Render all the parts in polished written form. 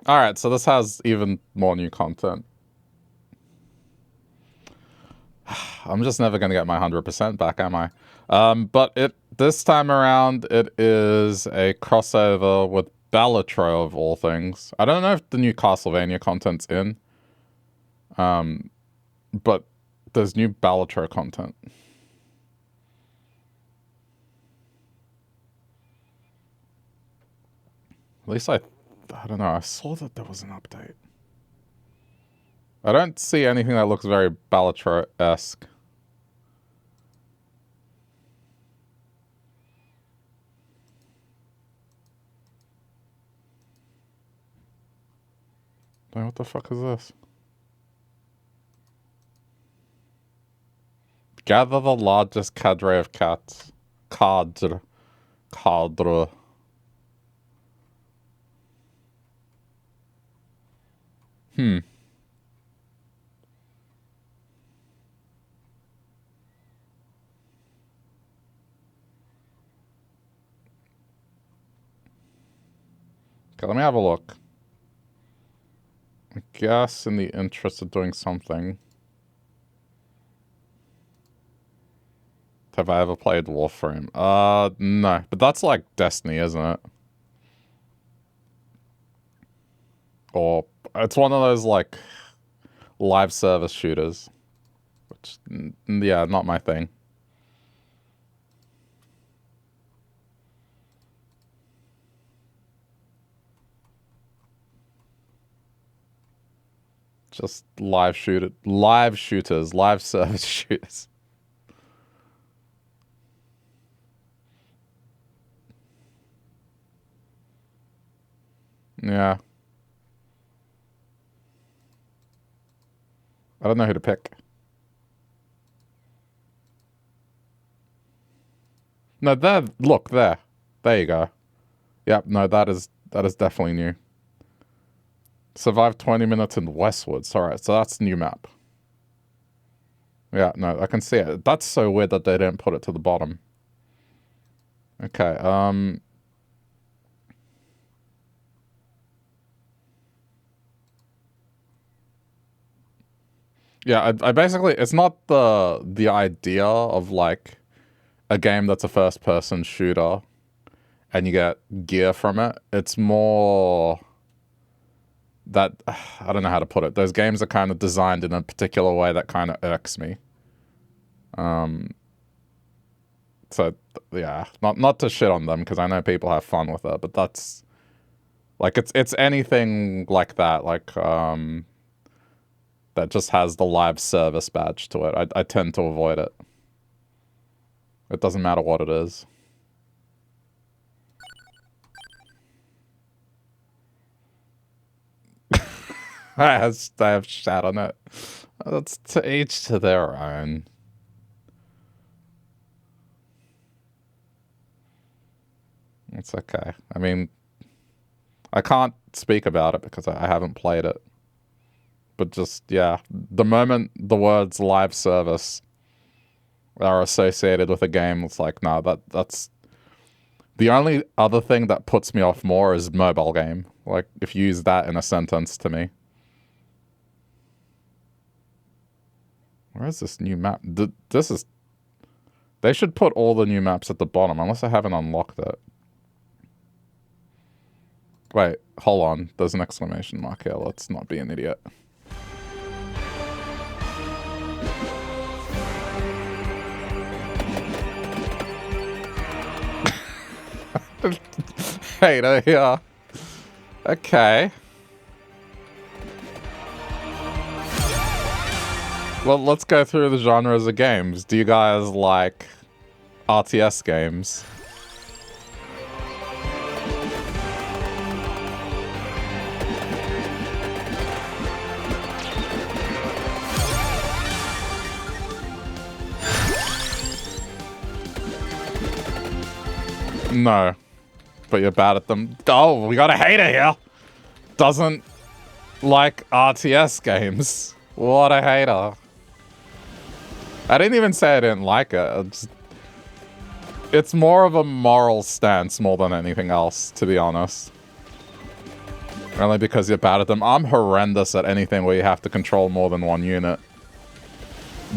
Alright, so this has even more new content. I'm just never gonna get my 100% back, am I? But this time around, it is a crossover with Balatro of all things. I don't know if the new Castlevania content's in. But there's new Balatro content. At least I don't know, I saw that there was an update. I don't see anything that looks very Balatro-esque. What the fuck is this? Gather the largest cadre of cats. Cadre. Cadre. Okay, let me have a look. I guess in the interest of doing something. Have I ever played Warframe? No. But that's like Destiny, isn't it? Or it's one of those like live service shooters. Which, yeah, not my thing. Just live shooters, live service shooters. Yeah. I don't know who to pick. No, there. Look there. There you go. Yep. No, that is definitely new. Survive 20 minutes in Westwoods. All right, so that's new map. Yeah, no, I can see it. That's so weird that they didn't put it to the bottom. Okay. Yeah, I basically, it's not the idea of like a game that's a first person shooter and you get gear from it. It's more that, I don't know how to put it. Those games are kind of designed in a particular way that kind of irks me. So yeah, not to shit on them because I know people have fun with it, but that's like it's anything like that, like that just has the live service badge to it. I tend to avoid it. It doesn't matter what it is. I have shat on it. That's to each to their own. It's okay. I mean, I can't speak about it because I haven't played it. But just, yeah, the moment the words live service are associated with a game, it's like, no, that's... The only other thing that puts me off more is mobile game. Like, if you use that in a sentence to me. Where is this new map? This is... They should put all the new maps at the bottom, unless I haven't unlocked it. Wait, hold on. There's an exclamation mark here. Let's not be an idiot. Hey, yeah. Okay. Well, let's go through the genres of games. Do you guys like RTS games? No. But you're bad at them. Oh, we got a hater here. Doesn't like RTS games. What a hater. I didn't even say I didn't like it. It's more of a moral stance more than anything else, to be honest. Only because you're bad at them. I'm horrendous at anything where you have to control more than one unit.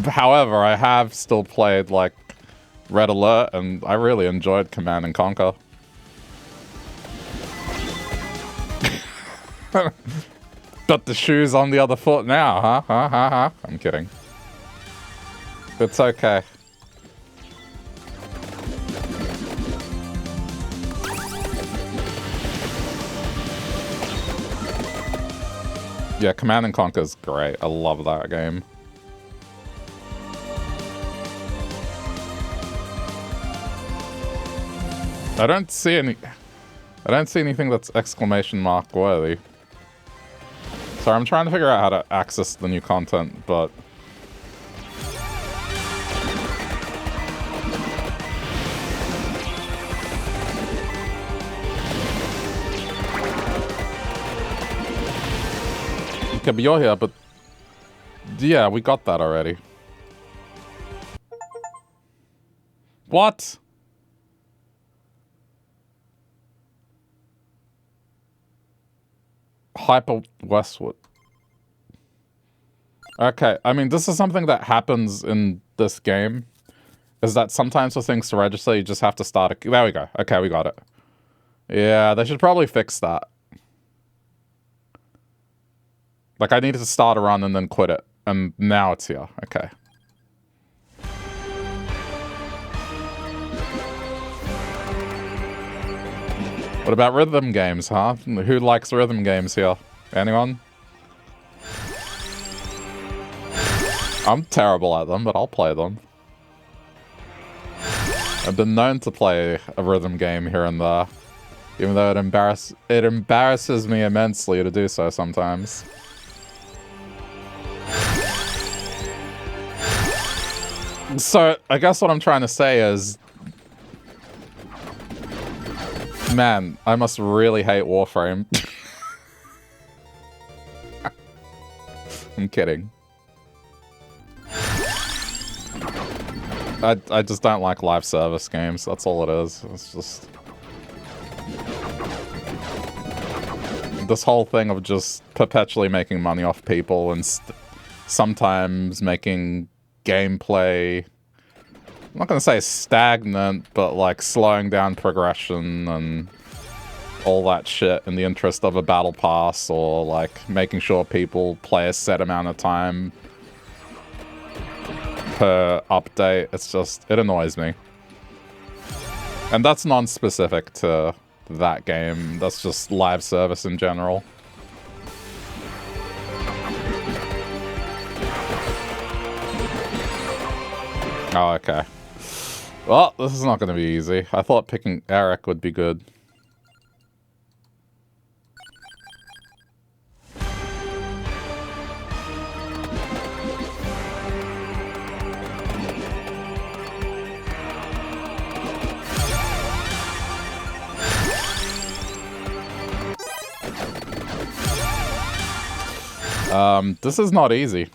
However, I have still played, like, Red Alert, and I really enjoyed Command and Conquer. Got the shoes on the other foot now, huh? Huh? I'm kidding. It's okay. Yeah, Command and Conquer is great. I love that game. I don't see anything that's exclamation mark worthy. Sorry, I'm trying to figure out how to access the new content, but... Okay, but you're here, but... Yeah, we got that already. What? Hyper Westwood. Okay, I mean, this is something that happens in this game. Is that sometimes for things to register, you just have to start a... There we go. Okay, we got it. Yeah, they should probably fix that. Like, I needed to start a run and then quit it. And now it's here. Okay. What about rhythm games, huh? Who likes rhythm games here? Anyone? I'm terrible at them, but I'll play them. I've been known to play a rhythm game here and there. Even though it embarrasses me immensely to do so sometimes. So, I guess what I'm trying to say is... Man, I must really hate Warframe. I'm kidding. I just don't like live service games, that's all it is. It's just... This whole thing of just perpetually making money off people and sometimes making gameplay... I'm not gonna say stagnant, but like slowing down progression and all that shit in the interest of a battle pass, or like making sure people play a set amount of time per update. It's just, it annoys me. And that's non-specific to that game, that's just live service in general. Oh, okay. Well, this is not going to be easy. I thought picking Eric would be good. This is not easy.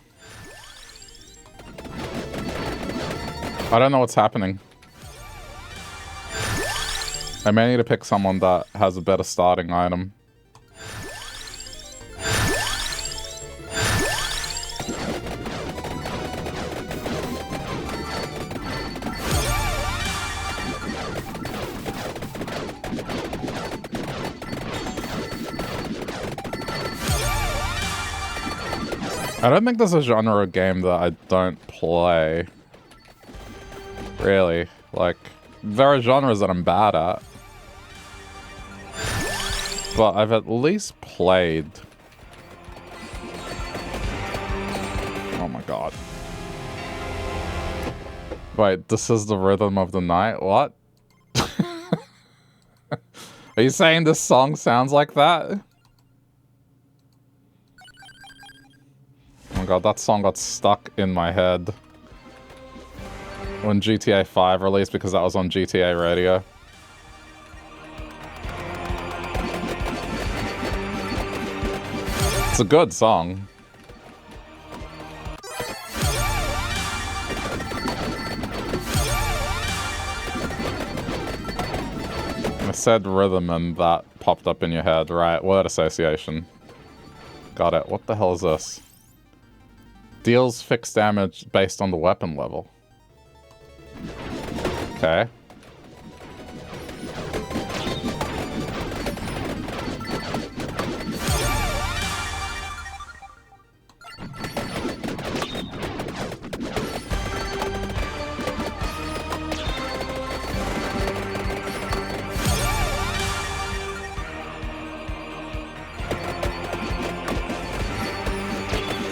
I don't know what's happening. I may need to pick someone that has a better starting item. I don't think there's a genre of game that I don't play. Really. Like, there are genres that I'm bad at. But I've at least played. Oh my god. Wait, this is the rhythm of the night? What? Are you saying this song sounds like that? Oh my god, that song got stuck in my head when GTA 5 released because that was on GTA Radio. It's a good song. said rhythm and that popped up in your head, right? Word association. Got it. What the hell is this? Deals fixed damage based on the weapon level. Okay.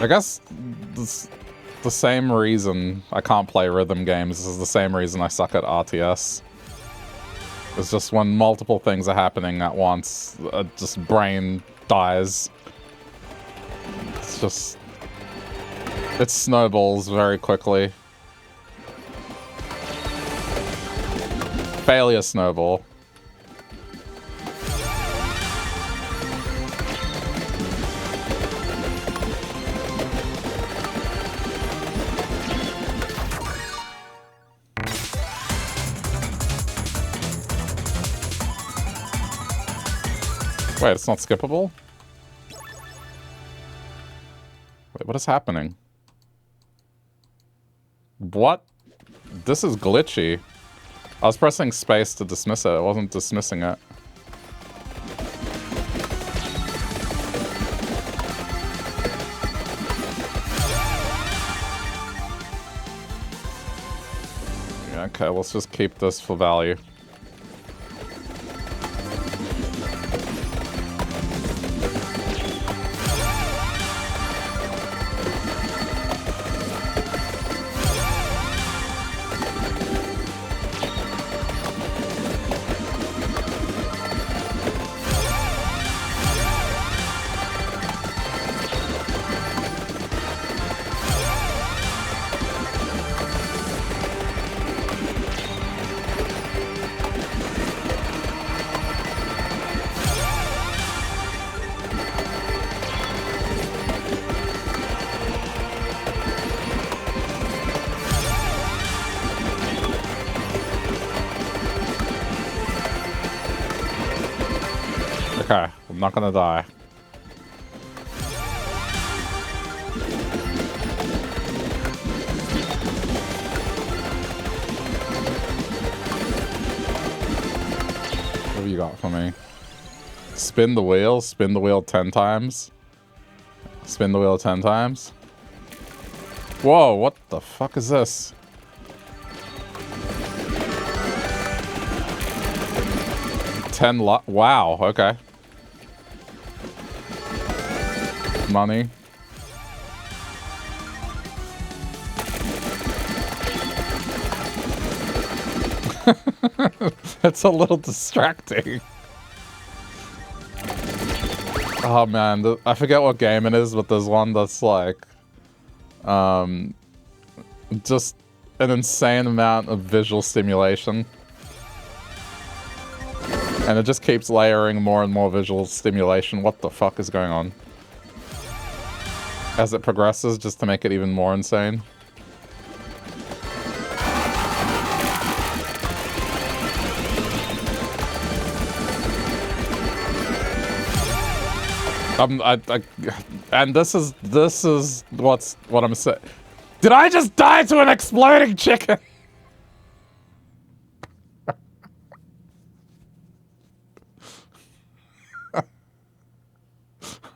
I guess the same reason I can't play rhythm games is the same reason I suck at RTS. It's just when multiple things are happening at once, just brain dies. It's just... it snowballs very quickly. Failure snowball. Wait, it's not skippable? Wait, what is happening? What? This is glitchy. I was pressing space to dismiss it. I wasn't dismissing it. Yeah, okay, let's just keep this for value. Okay, I'm not gonna die. What have you got for me? Spin the wheel 10 times. Spin the wheel 10 times. Whoa, what the fuck is this? Wow, okay. Money. It's a little distracting. Oh man, I forget what game it is, but there's one that's like, just an insane amount of visual stimulation. And it just keeps layering more and more visual stimulation. What the fuck is going on? As it progresses, just to make it even more insane. And this is what I'm saying. Did I just die to an exploding chicken?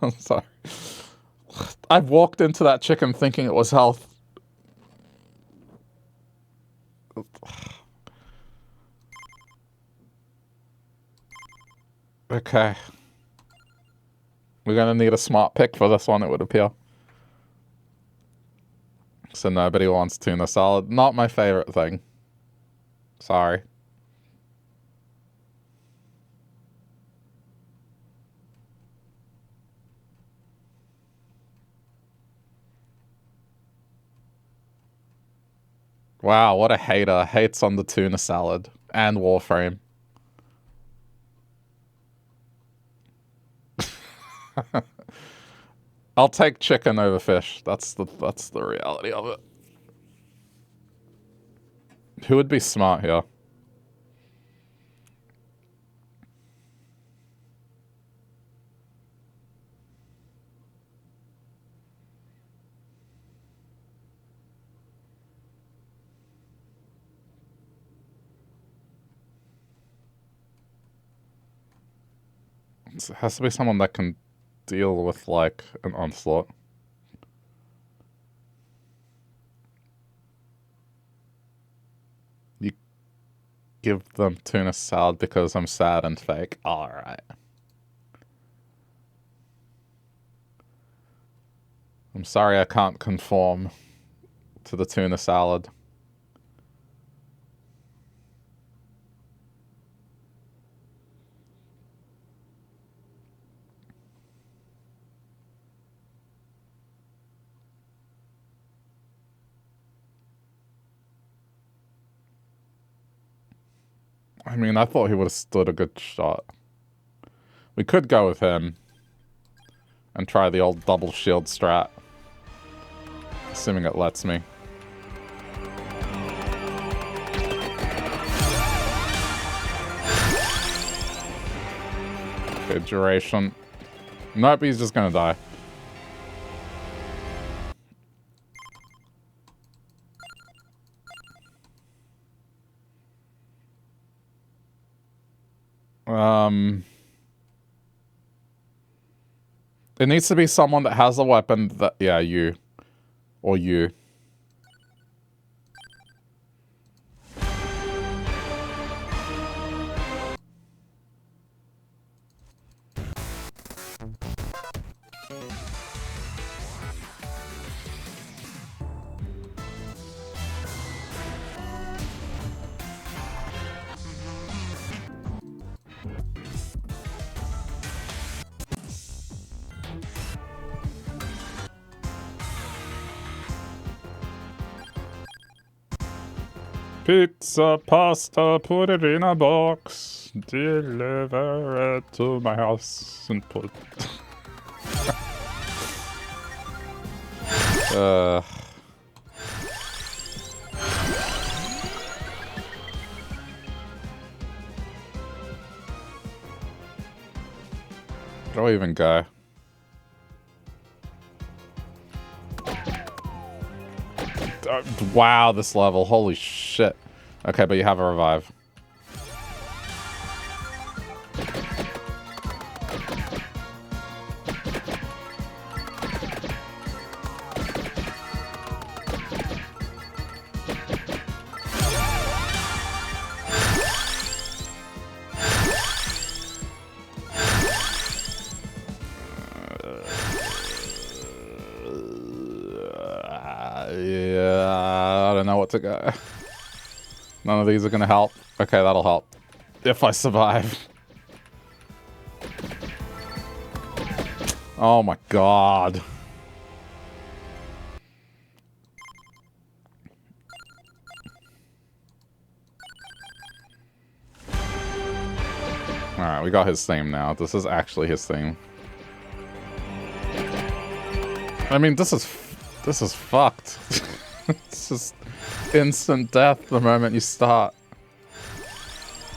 I'm sorry. I walked into that chicken thinking it was health. Okay. We're gonna need a smart pick for this one, it would appear. So nobody wants tuna salad. Not my favorite thing. Sorry. Wow, what a hater. Hates on the tuna salad and Warframe. I'll take chicken over fish. That's the reality of it. Who would be smart here? It has to be someone that can deal with, like, an onslaught. You give them tuna salad because I'm sad and fake. Alright. I'm sorry I can't conform to the tuna salad. I mean, I thought he would have stood a good shot. We could go with him and try the old double shield strat. Assuming it lets me. Okay, duration. Nope, he's just gonna die. It needs to be someone that has a weapon that... Yeah, you. Or you. Pizza, pasta, put it in a box. Deliver it to my house and put... Where do I even go? Wow, this level. Holy shit. Okay, but you have a revive. Yeah, I don't know what to go. None of these are gonna help. Okay, that'll help. If I survive. Oh my god. Alright, we got his theme now. This is actually his theme. I mean, this is fucked. It's just instant death the moment you start.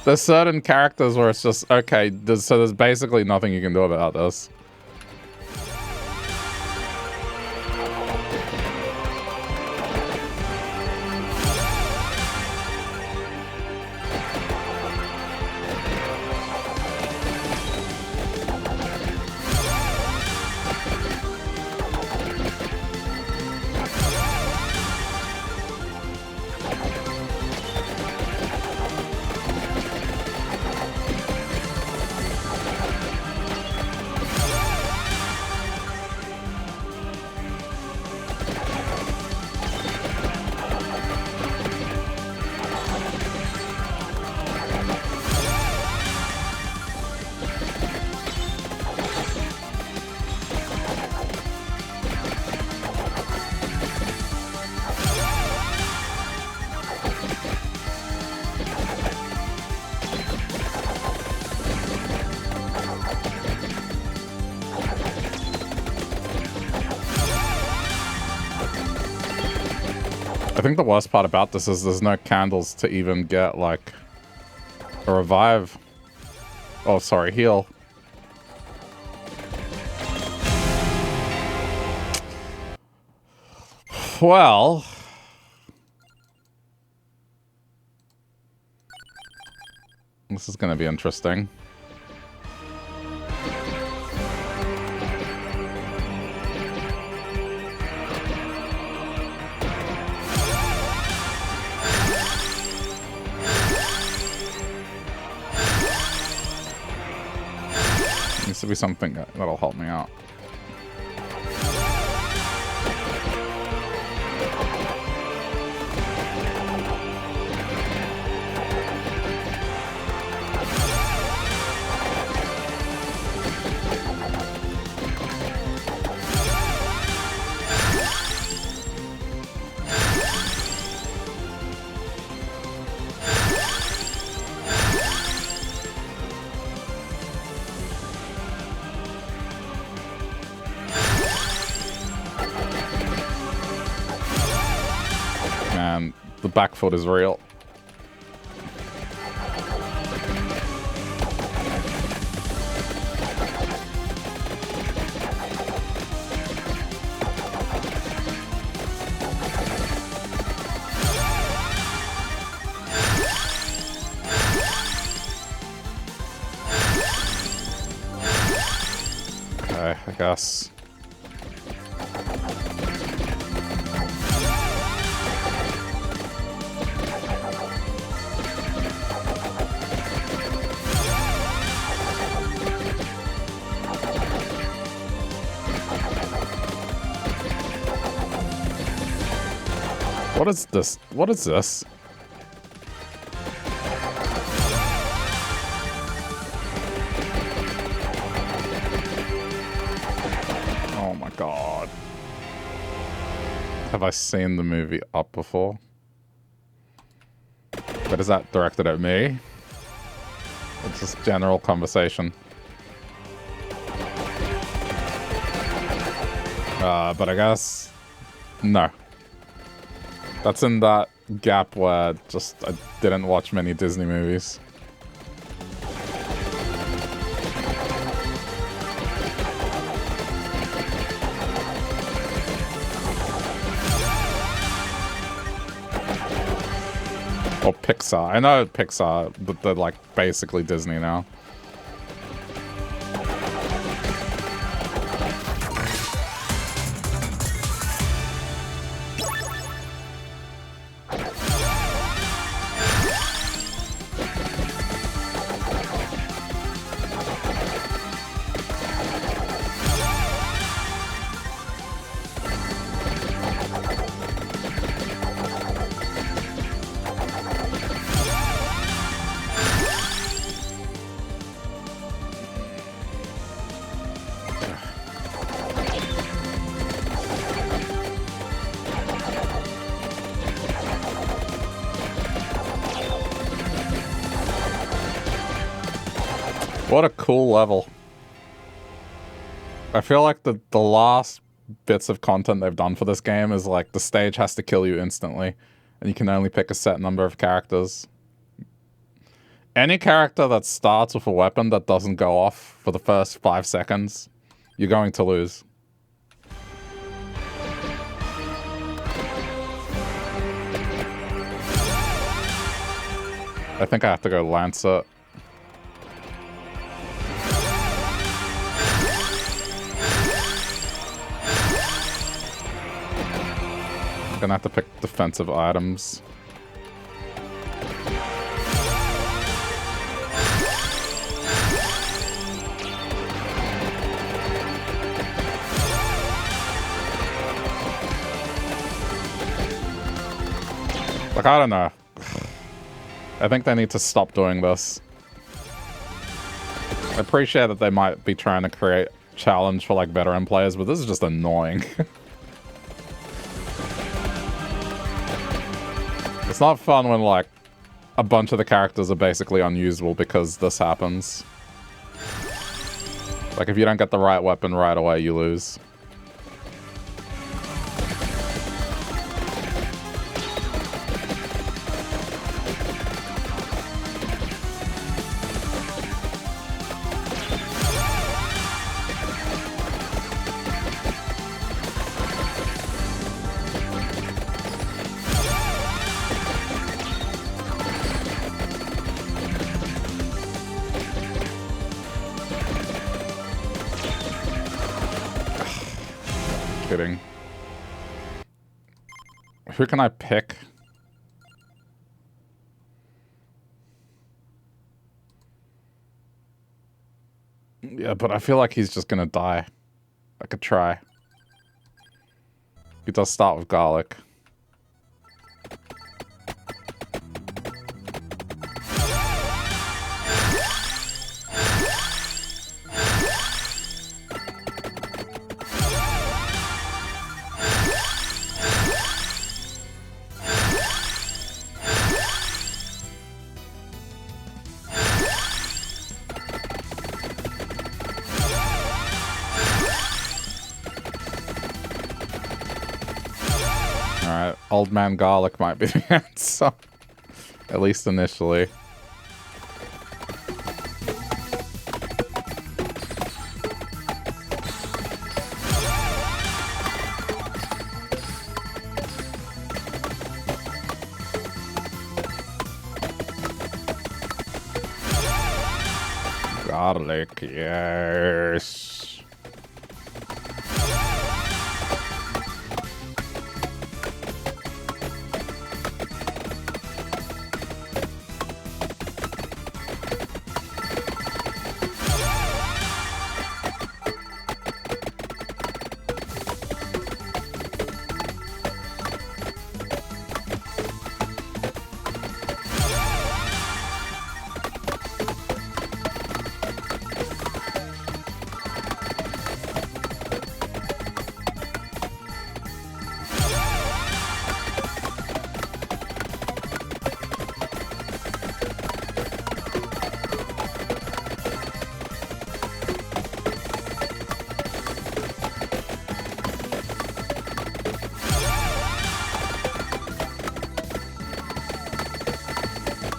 There's certain characters where it's just, okay, so there's basically nothing you can do about this. I think the worst part about this is there's no candles to even get, like, a revive. Oh, sorry, heal. Well... this is gonna be interesting. be something that'll help me out. The back foot is real. Okay, I guess. What is this? What is this? Oh my god. Have I seen the movie Up before? But is that directed at me? It's just general conversation. But I guess... No. That's in that gap where just I didn't watch many Disney movies. Or Pixar. I know Pixar, but they're like basically Disney now. What a cool level. I feel like the last bits of content they've done for this game is like the stage has to kill you instantly, and you can only pick a set number of characters. Any character that starts with a weapon that doesn't go off for the first 5 seconds, you're going to lose. I think I have to go Lancer. Gonna have to pick defensive items. Like, I don't know. I think they need to stop doing this. I appreciate that they might be trying to create challenge for like veteran players, but this is just annoying. It's not fun when, like, a bunch of the characters are basically unusable because this happens. Like, if you don't get the right weapon right away, you lose. Kidding. Who can I pick? Yeah, but I feel like he's just gonna die. I could try. He does start with garlic. Alright, Old Man Garlic might be the answer. At least initially. Garlic, yes.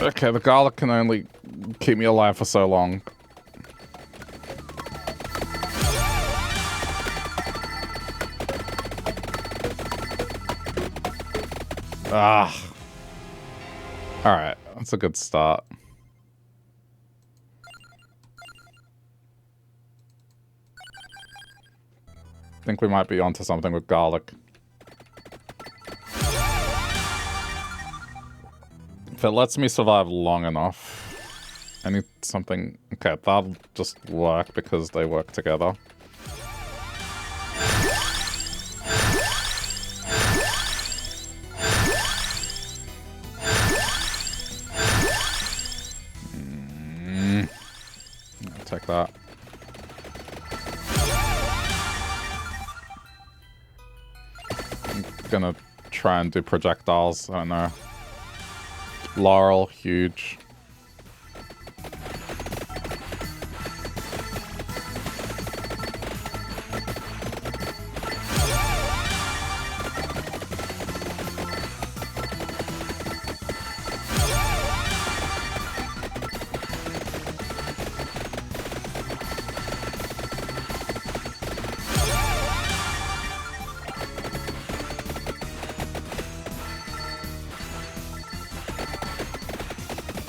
Okay, the garlic can only keep me alive for so long. Ah. Alright, that's a good start. I think we might be onto something with garlic. If it lets me survive long enough, I need something... Okay, that'll just work because they work together. I'll take that. I'm gonna try and do projectiles. I don't know. Laurel, huge.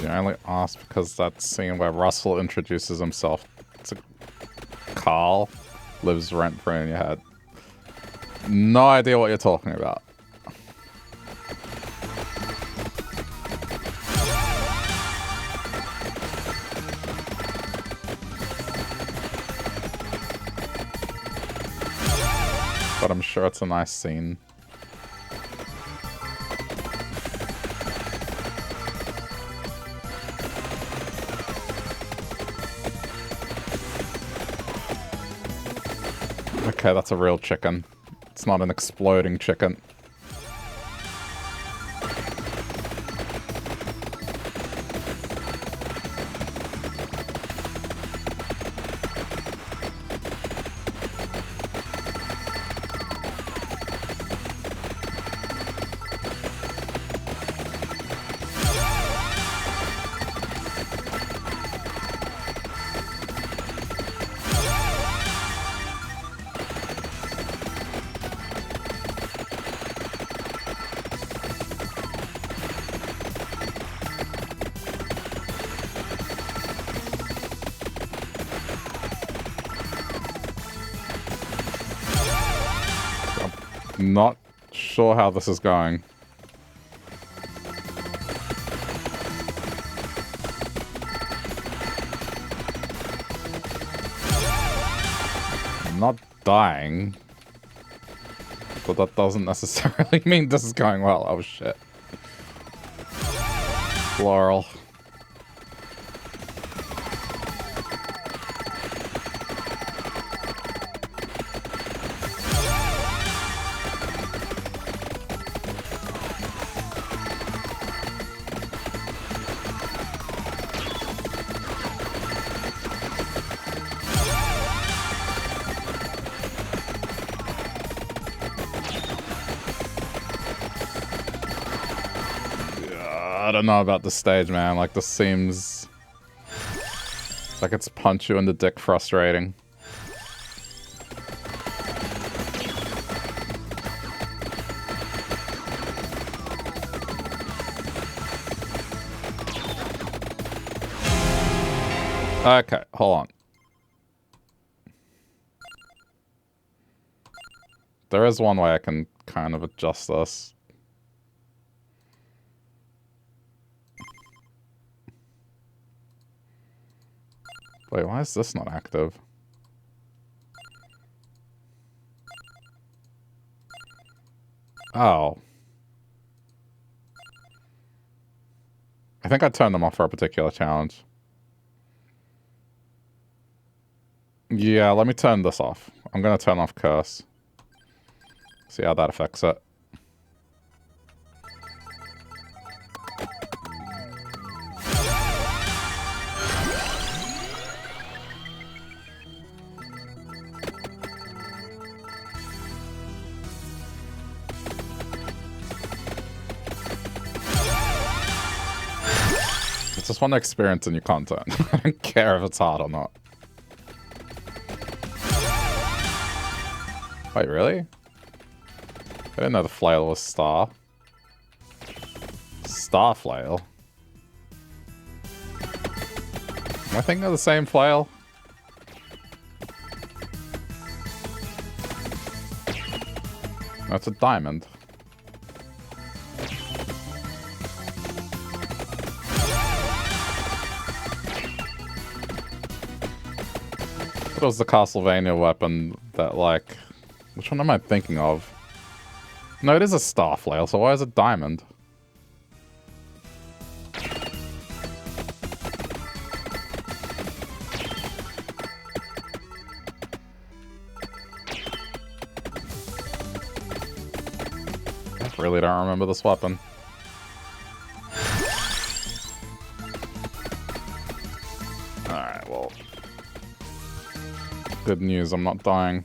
I only asked because that scene where Russell introduces himself to Carl lives rent-free in your head. No idea what you're talking about. But I'm sure it's a nice scene. Okay, that's a real chicken. It's not an exploding chicken. Not sure how this is going. not dying. But that doesn't necessarily mean this is going well. Oh shit. Laurel. I don't know about this stage, man. Like, this seems like it's punch you in the dick frustrating. Okay, hold on. There is one way I can kind of adjust this. Wait, why is this not active? Oh. I think I turned them off for a particular challenge. Yeah, let me turn this off. I'm gonna turn off Curse. See how that affects it. It's just one experience in your content. I don't care if it's hard or not. Wait, really? I didn't know the flail was star. Star flail? Am I thinking of the same flail? That's a diamond. It was the Castlevania weapon that, like... Which one am I thinking of? No, it is a star flail, so why is it diamond? I really don't remember this weapon. Alright, well... Good news, I'm not dying.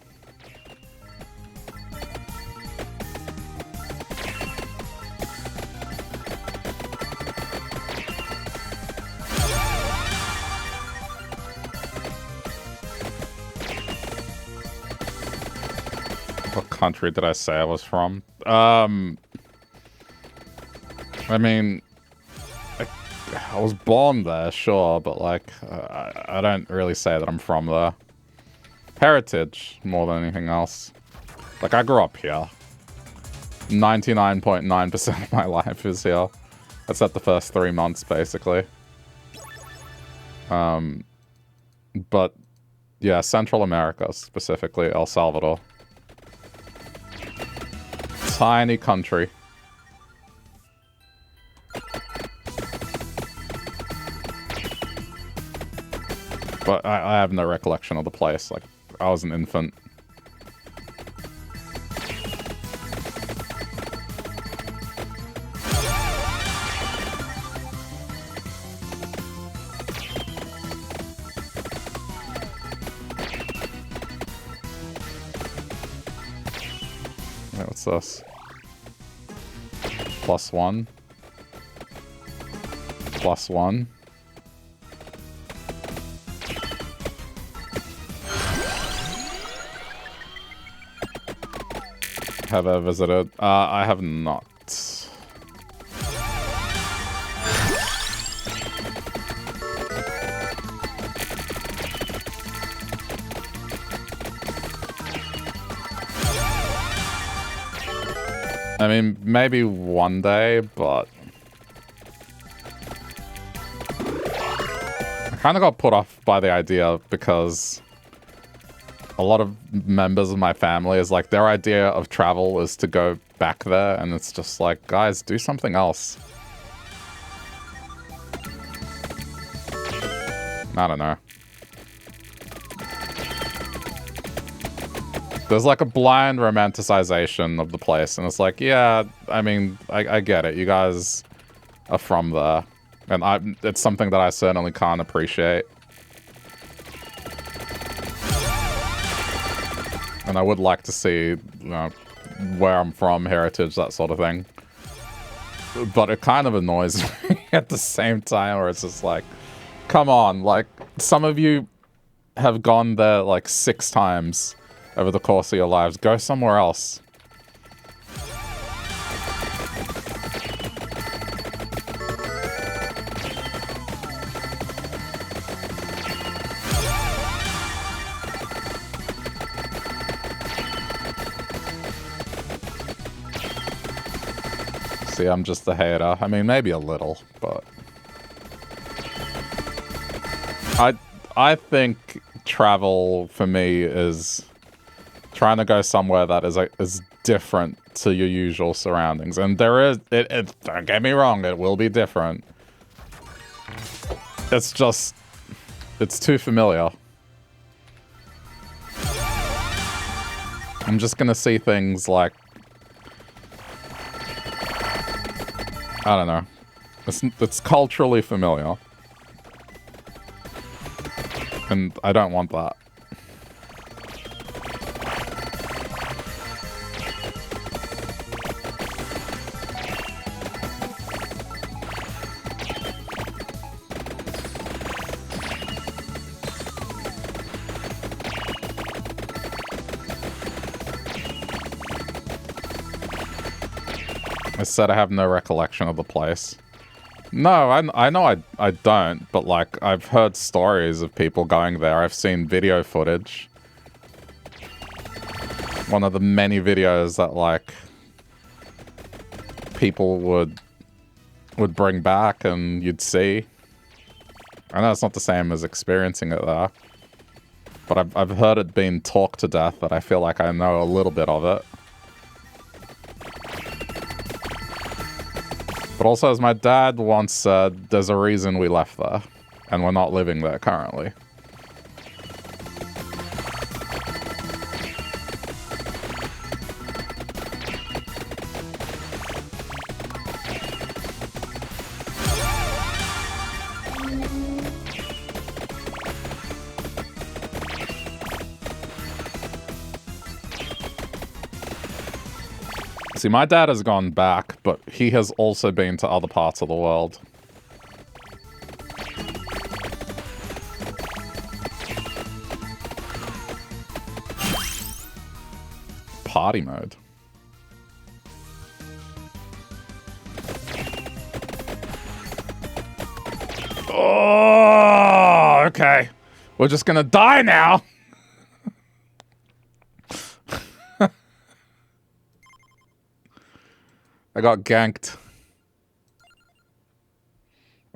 What country did I say I was from? I mean... I was born there, sure, but like, I don't really say that I'm from there. Heritage, more than anything else. Like, I grew up here. 99.9% of my life is here. Except the first 3 months, basically. But, yeah, Central America, specifically El Salvador. Tiny country. But I have no recollection of the place. Like, I was an infant. Wait, what's this? +1. +1. Have I visited? I have not. I mean, maybe one day, but... I kind of got put off by the idea because... a lot of members of my family is like their idea of travel is to go back there, and it's just like, guys, do something else. I don't know. There's like a blind romanticization of the place, and it's like, yeah, I mean, I get it. You guys are from there, and it's something that I certainly can't appreciate. And I would like to see, you know, where I'm from, heritage, that sort of thing. But it kind of annoys me at the same time, where it's just like, come on, like, some of you have gone there like 6 times over the course of your lives. Go somewhere else. See, I'm just a hater. I mean, maybe a little, but I think travel for me is trying to go somewhere that is different to your usual surroundings. And there is, don't get me wrong, it will be different. It's just, it's too familiar. I'm just gonna see things like, I don't know. It's culturally familiar. And I don't want that. I said I have no recollection of the place. No, I know I don't, but like, I've heard stories of people going there. I've seen video footage. One of the many videos that like people would bring back and you'd see. I know it's not the same as experiencing it there, but I've heard it being talked to death that I feel like I know a little bit of it. But also, as my dad once said, there's a reason we left there, and we're not living there currently. See, my dad has gone back, but he has also been to other parts of the world. Party mode. Oh, okay. We're just gonna die now. I got ganked.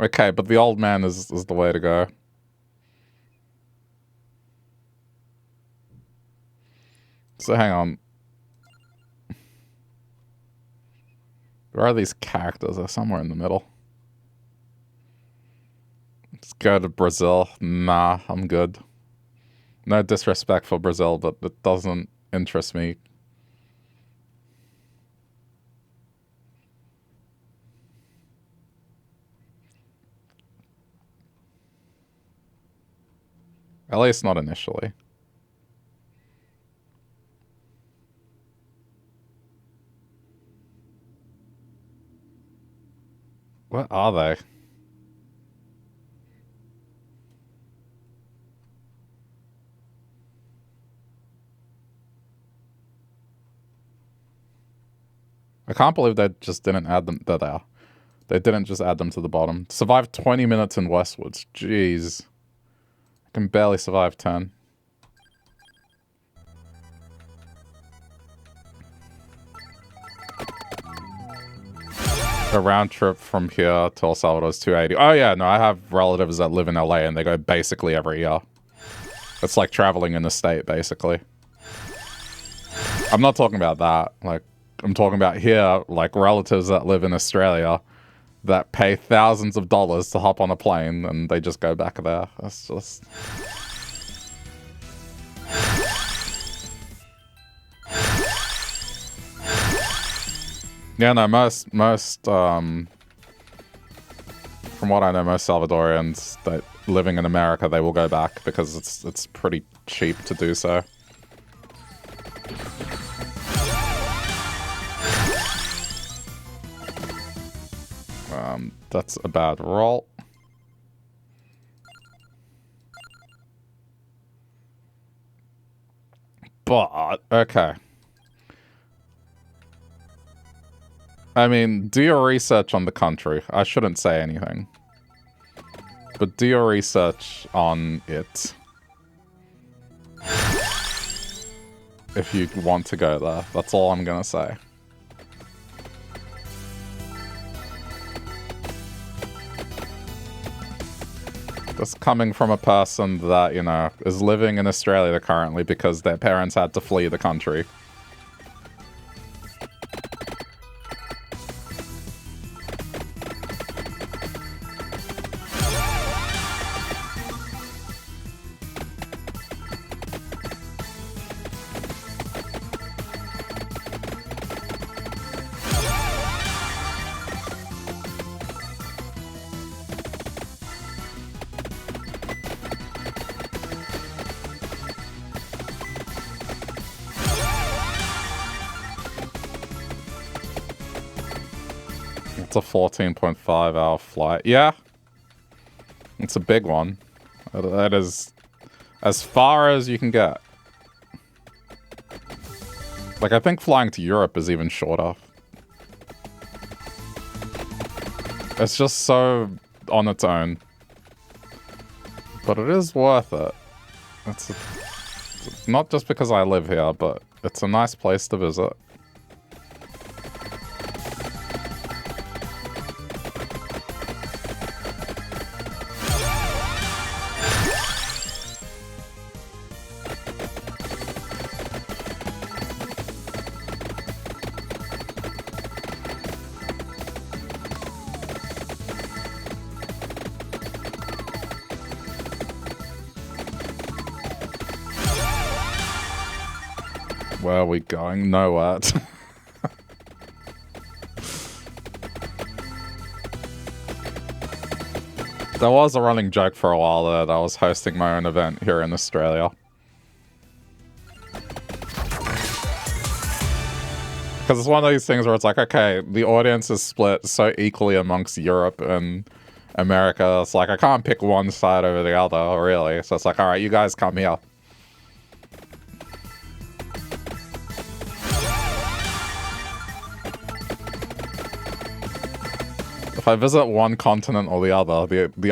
Okay, but the old man is the way to go. So hang on. Where are these characters? They're somewhere in the middle. Let's go to Brazil. Nah, I'm good. No disrespect for Brazil, but it doesn't interest me. At least not initially. What are they? I can't believe they just didn't add them. They're there. They didn't just add them to the bottom. Survived 20 minutes in Westwoods. Jeez. I can barely survive 10. A round trip from here to El Salvador is $280. Oh yeah, no, I have relatives that live in LA and they go basically every year. It's like traveling in the state, basically. I'm not talking about that. Like, I'm talking about here, like relatives that live in Australia that pay thousands of dollars to hop on a plane and they just go back there. That's just... Yeah, no, most from what I know, most Salvadorians that living in America, they will go back because it's pretty cheap to do so. That's a bad roll. But, okay. I mean, do your research on the country. I shouldn't say anything. But do your research on it. If you want to go there. That's all I'm gonna say. That's coming from a person that, you know, is living in Australia currently because their parents had to flee the country. It's a 14.5 hour flight. Yeah. It's a big one. That is as far as you can get. Like, I think flying to Europe is even shorter. It's just so on its own. But it is worth it. It's not just because I live here, but it's a nice place to visit. Where are we going? Nowhere. There was a running joke for a while there that I was hosting my own event here in Australia. Because it's one of these things where it's like, okay, the audience is split so equally amongst Europe and America. It's like, I can't pick one side over the other, really. So it's like, all right, you guys come here. If I visit one continent or the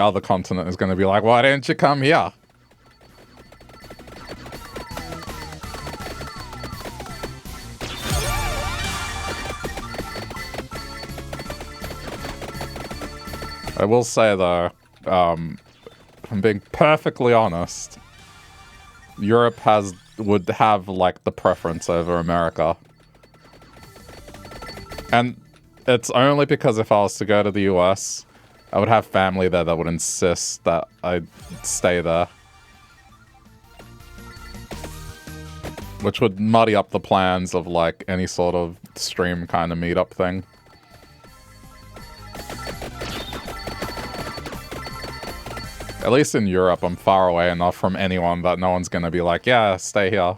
other continent is going to be like, why didn't you come here? I will say, though, if I'm being perfectly honest, Europe would have, like, the preference over America. And it's only because if I was to go to the US, I would have family there that would insist that I stay there. Which would muddy up the plans of, like, any sort of stream kind of meetup thing. At least in Europe, I'm far away enough from anyone that no one's gonna be like, yeah, stay here.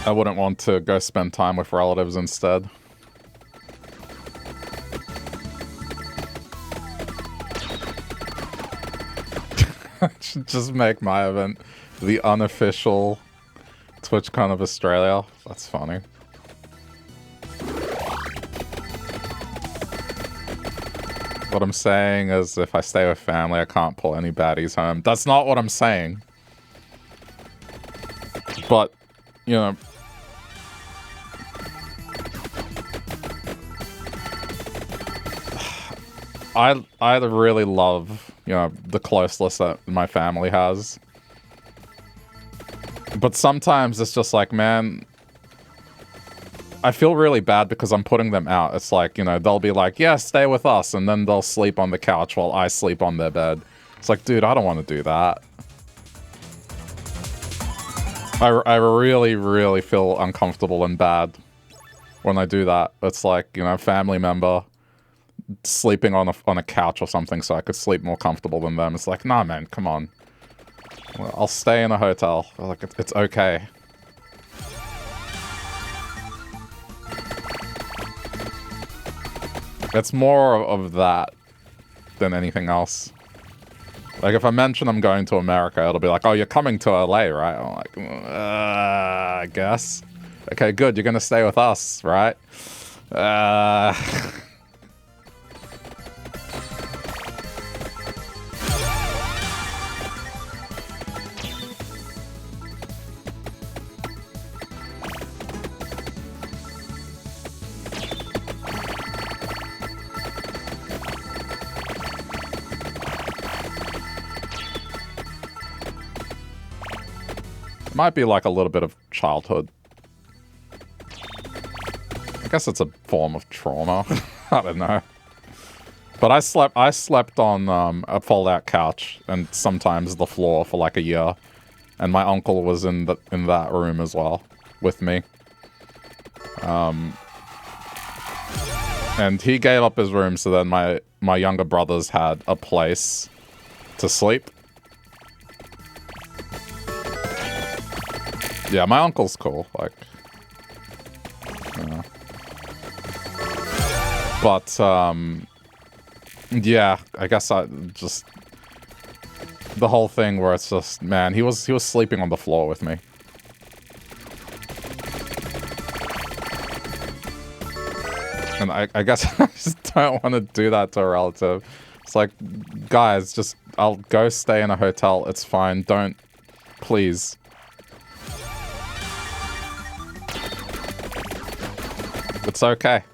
I wouldn't want to go spend time with relatives instead. Should just make my event the unofficial TwitchCon of Australia. That's funny. What I'm saying is if I stay with family, I can't pull any baddies home. That's not what I'm saying. But, you know... I really love, you know, the closeness that my family has. But sometimes it's just like, man, I feel really bad because I'm putting them out. It's like, you know, they'll be like, yeah, stay with us. And then they'll sleep on the couch while I sleep on their bed. It's like, dude, I don't want to do that. I really, really feel uncomfortable and bad when I do that. It's like, you know, family member sleeping on a couch or something so I could sleep more comfortable than them. It's like, nah, man, come on. Well, I'll stay in a hotel. Like, it's okay. It's more of that than anything else. Like, if I mention I'm going to America, it'll be like, oh, you're coming to LA, right? I'm like, I guess. Okay, good. You're going to stay with us, right? Might be like a little bit of childhood. I guess it's a form of trauma. I don't know. But I slept on a fold-out couch and sometimes the floor for like a year, and my uncle was in that room as well with me. And he gave up his room, so then my younger brothers had a place to sleep. Yeah, my uncle's cool, like, but, yeah, I guess I just, the whole thing where it's just, man, he was sleeping on the floor with me. And I guess I just don't want to do that to a relative. It's like, guys, just, I'll go stay in a hotel, it's fine, don't, please. It's okay.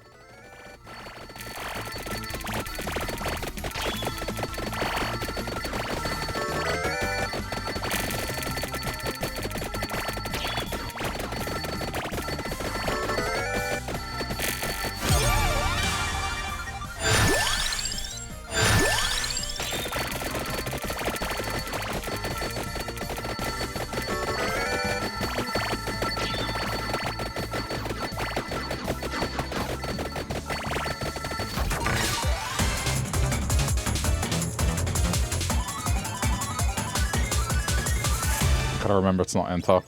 Remember, it's not enter.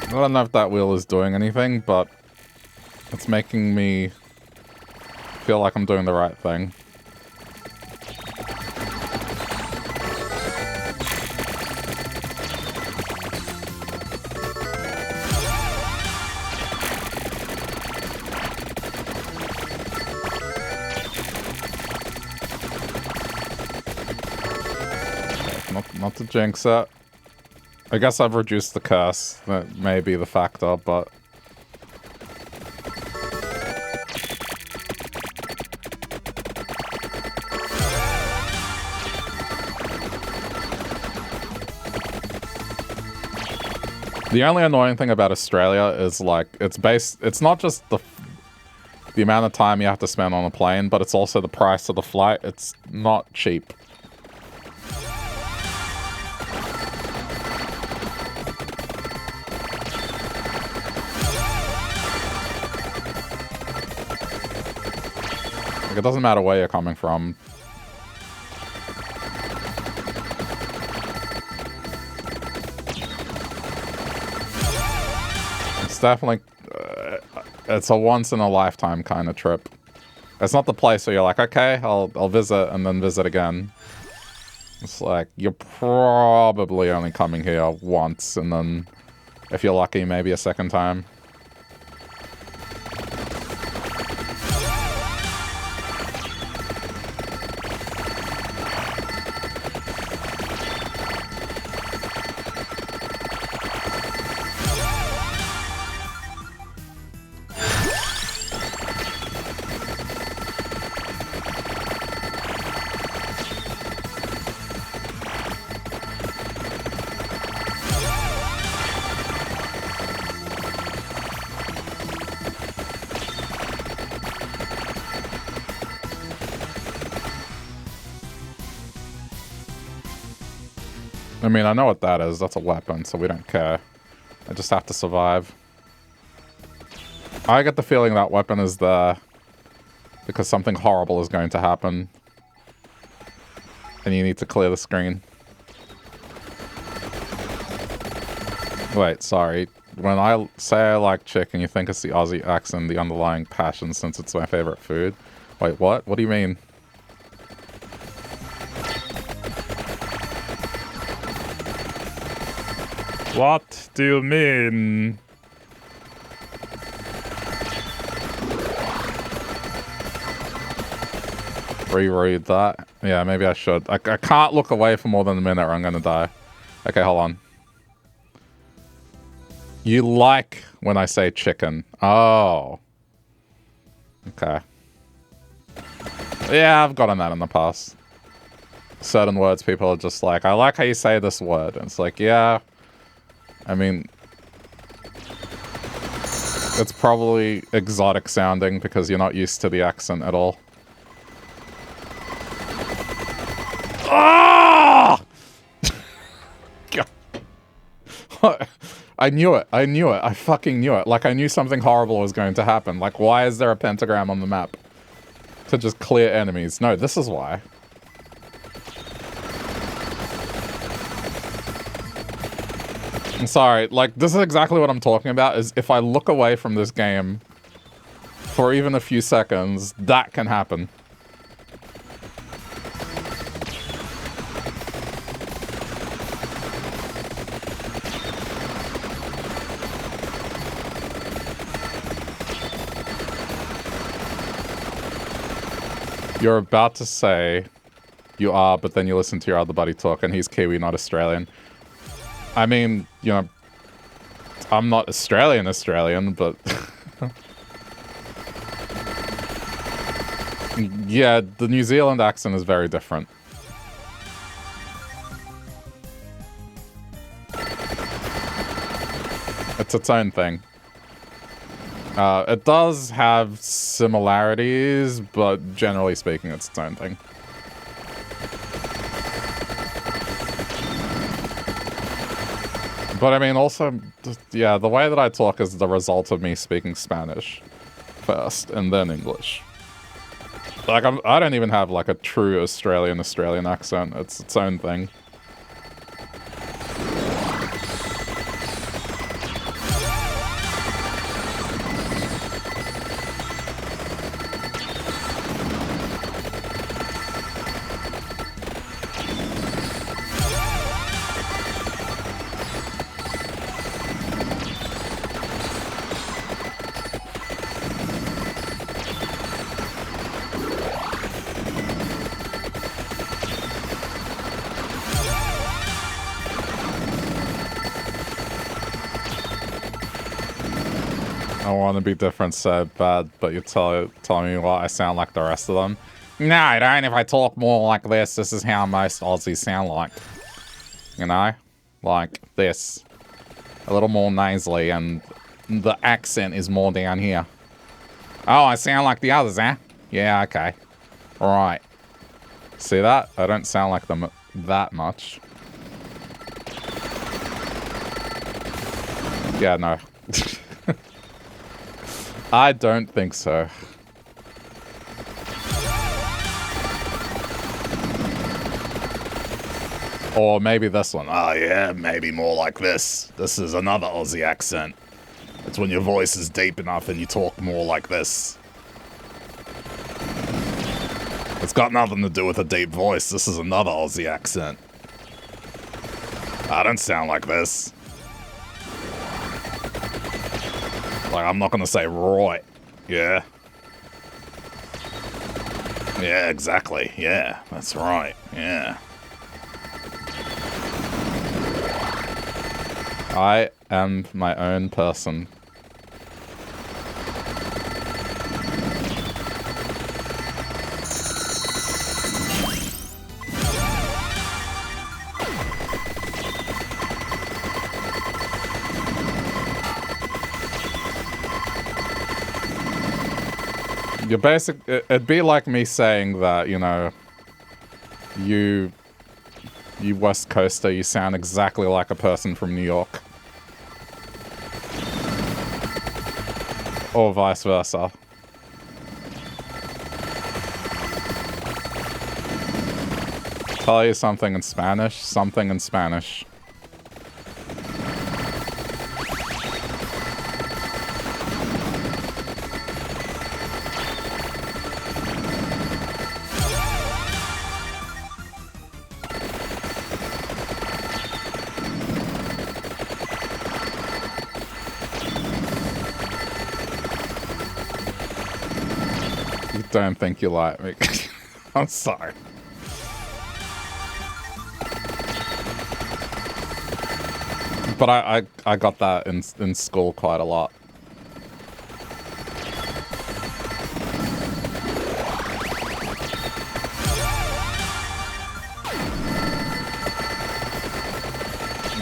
I don't know if that wheel is doing anything, but it's making me feel like I'm doing the right thing. Not to jinx it. I guess I've reduced the curse. That may be the factor, but the only annoying thing about Australia is, like, it's not just the amount of time you have to spend on a plane, but it's also the price of the flight. It's not cheap. Like, it doesn't matter where you're coming from. Definitely, it's a once-in-a-lifetime kind of trip. It's not the place where you're like, okay, I'll visit and then visit again. It's like, you're probably only coming here once, and then If you're lucky, maybe a second time. I mean, I know what that is. That's a weapon, so we don't care. I just have to survive. I get the feeling that weapon is there because something horrible is going to happen. And you need to clear the screen. Wait, sorry. When I say I like chicken, you think it's the Aussie accent, the underlying passion since it's my favorite food? Wait, what? What do you mean? What do you mean? Reread that? Yeah, maybe I should. I can't look away for more than a minute or I'm gonna die. Okay, hold on. You like when I say chicken. Oh. Okay. Yeah, I've gotten that in the past. Certain words people are just like, I like how you say this word. And it's like, yeah. I mean, it's probably exotic sounding because you're not used to the accent at all. Ah! I knew it. I knew it. I fucking knew it. Like, I knew something horrible was going to happen. Like, why is there a pentagram on the map? To just clear enemies. No, this is why. I'm sorry, like, this is exactly what I'm talking about, is if I look away from this game for even a few seconds, that can happen. You're about to say you are, but then you listen to your other buddy talk, and he's Kiwi, not Australian. I mean, you know, I'm not Australian, but... yeah, the New Zealand accent is very different. It's its own thing. It does have similarities, but generally speaking, it's its own thing. But I mean, also, yeah, the way that I talk is the result of me speaking Spanish first and then English. Like, I don't even have, like, a true Australian accent. It's its own thing. To be different so bad, but you're telling me what I sound like the rest of them. No, I don't. If I talk more like this is how most Aussies sound like. You know? Like this. A little more nasally, and the accent is more down here. Oh, I sound like the others, eh? Yeah, okay. Alright. See that? I don't sound like them that much. Yeah, no. I don't think so. Or maybe this one. Oh yeah, maybe more like this. This is another Aussie accent. It's when your voice is deep enough and you talk more like this. It's got nothing to do with a deep voice. This is another Aussie accent. I don't sound like this. Like, I'm not gonna say right. Yeah. Yeah, exactly. Yeah, that's right. Yeah. I am my own person. You're it'd be like me saying that, you know, you West Coaster, you sound exactly like a person from New York. Or vice versa. Tell you something in Spanish, something in Spanish. Don't think you like me. I'm sorry. But I got that in school quite a lot.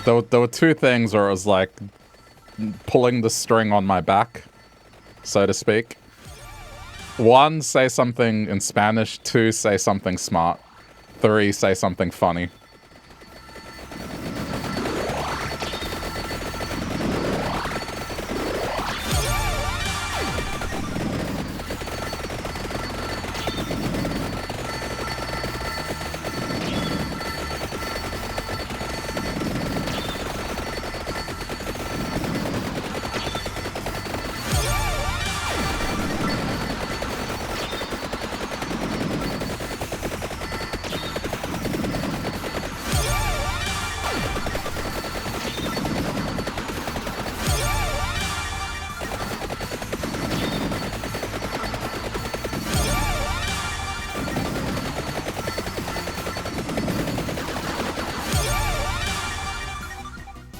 There were two things where it was like pulling the string on my back, so to speak. One, say something in Spanish. Two, say something smart. Three, say something funny.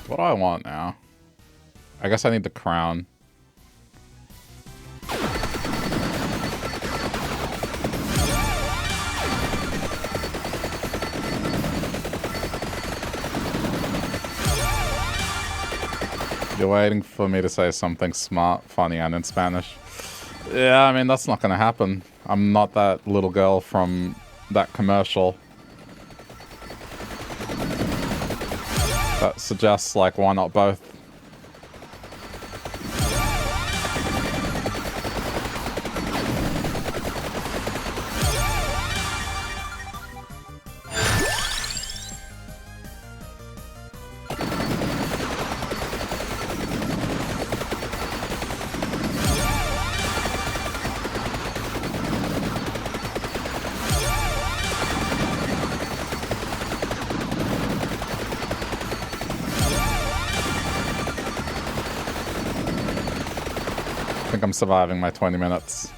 What do I want now? I guess I need the crown. You're waiting for me to say something smart, funny, and in Spanish. Yeah, I mean, that's not gonna happen. I'm not that little girl from that commercial. That suggests, like, why not both? I'm surviving my 20 minutes.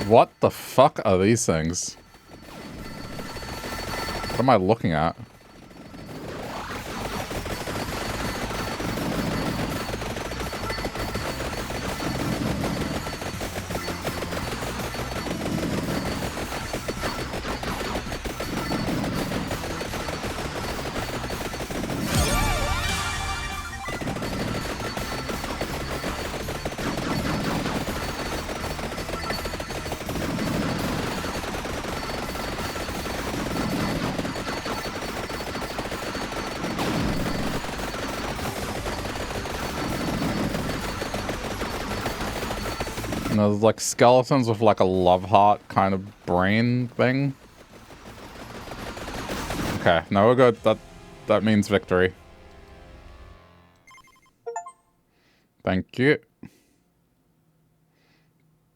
What the fuck are these things? What am I looking at? There's like skeletons with like a love heart kind of brain thing. Okay, no, we're good. That means victory. Thank you.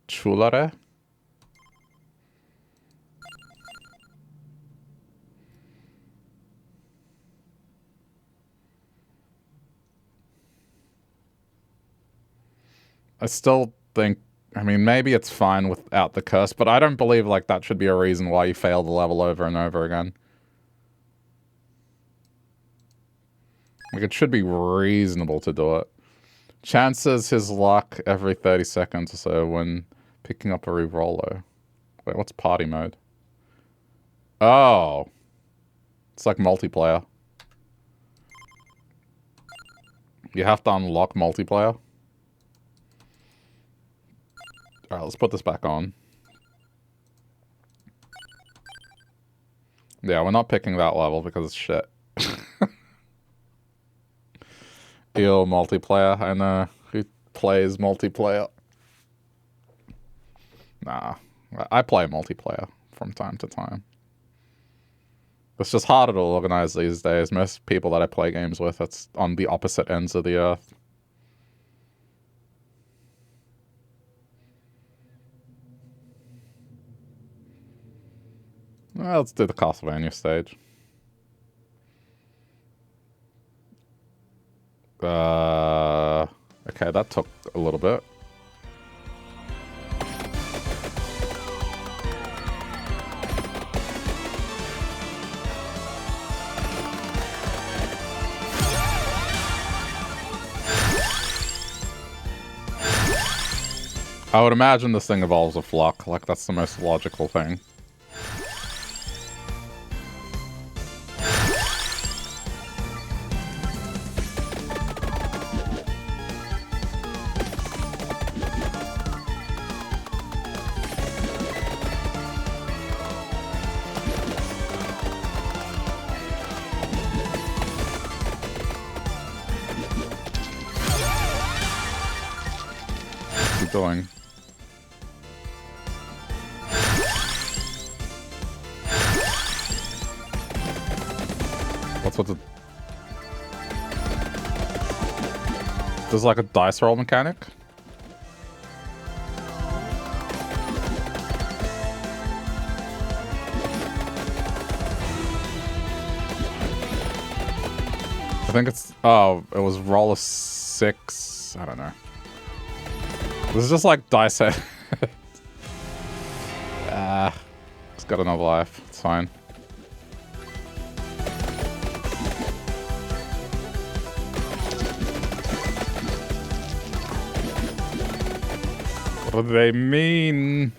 Chulare. I still think, I mean, maybe it's fine without the curse, but I don't believe, like, that should be a reason why you fail the level over and over again. Like, it should be reasonable to do it. Chances his luck every 30 seconds or so when picking up a re-rollo. Wait, what's party mode? Oh. It's like multiplayer. You have to unlock multiplayer. Alright, let's put this back on. Yeah, we're not picking that level because it's shit. Ew, multiplayer. I know. Who plays multiplayer? Nah. I play multiplayer from time to time. It's just harder to organize these days. Most people that I play games with, it's on the opposite ends of the earth. Well, let's do the Castlevania stage. Okay, that took a little bit. I would imagine this thing evolves with luck, like that's the most logical thing. What's he doing? What's with the... There's like a dice roll mechanic? I think it's... Oh, it was roll a 6. I don't know. This is just like dice head. It's got another life. It's fine. What do they mean?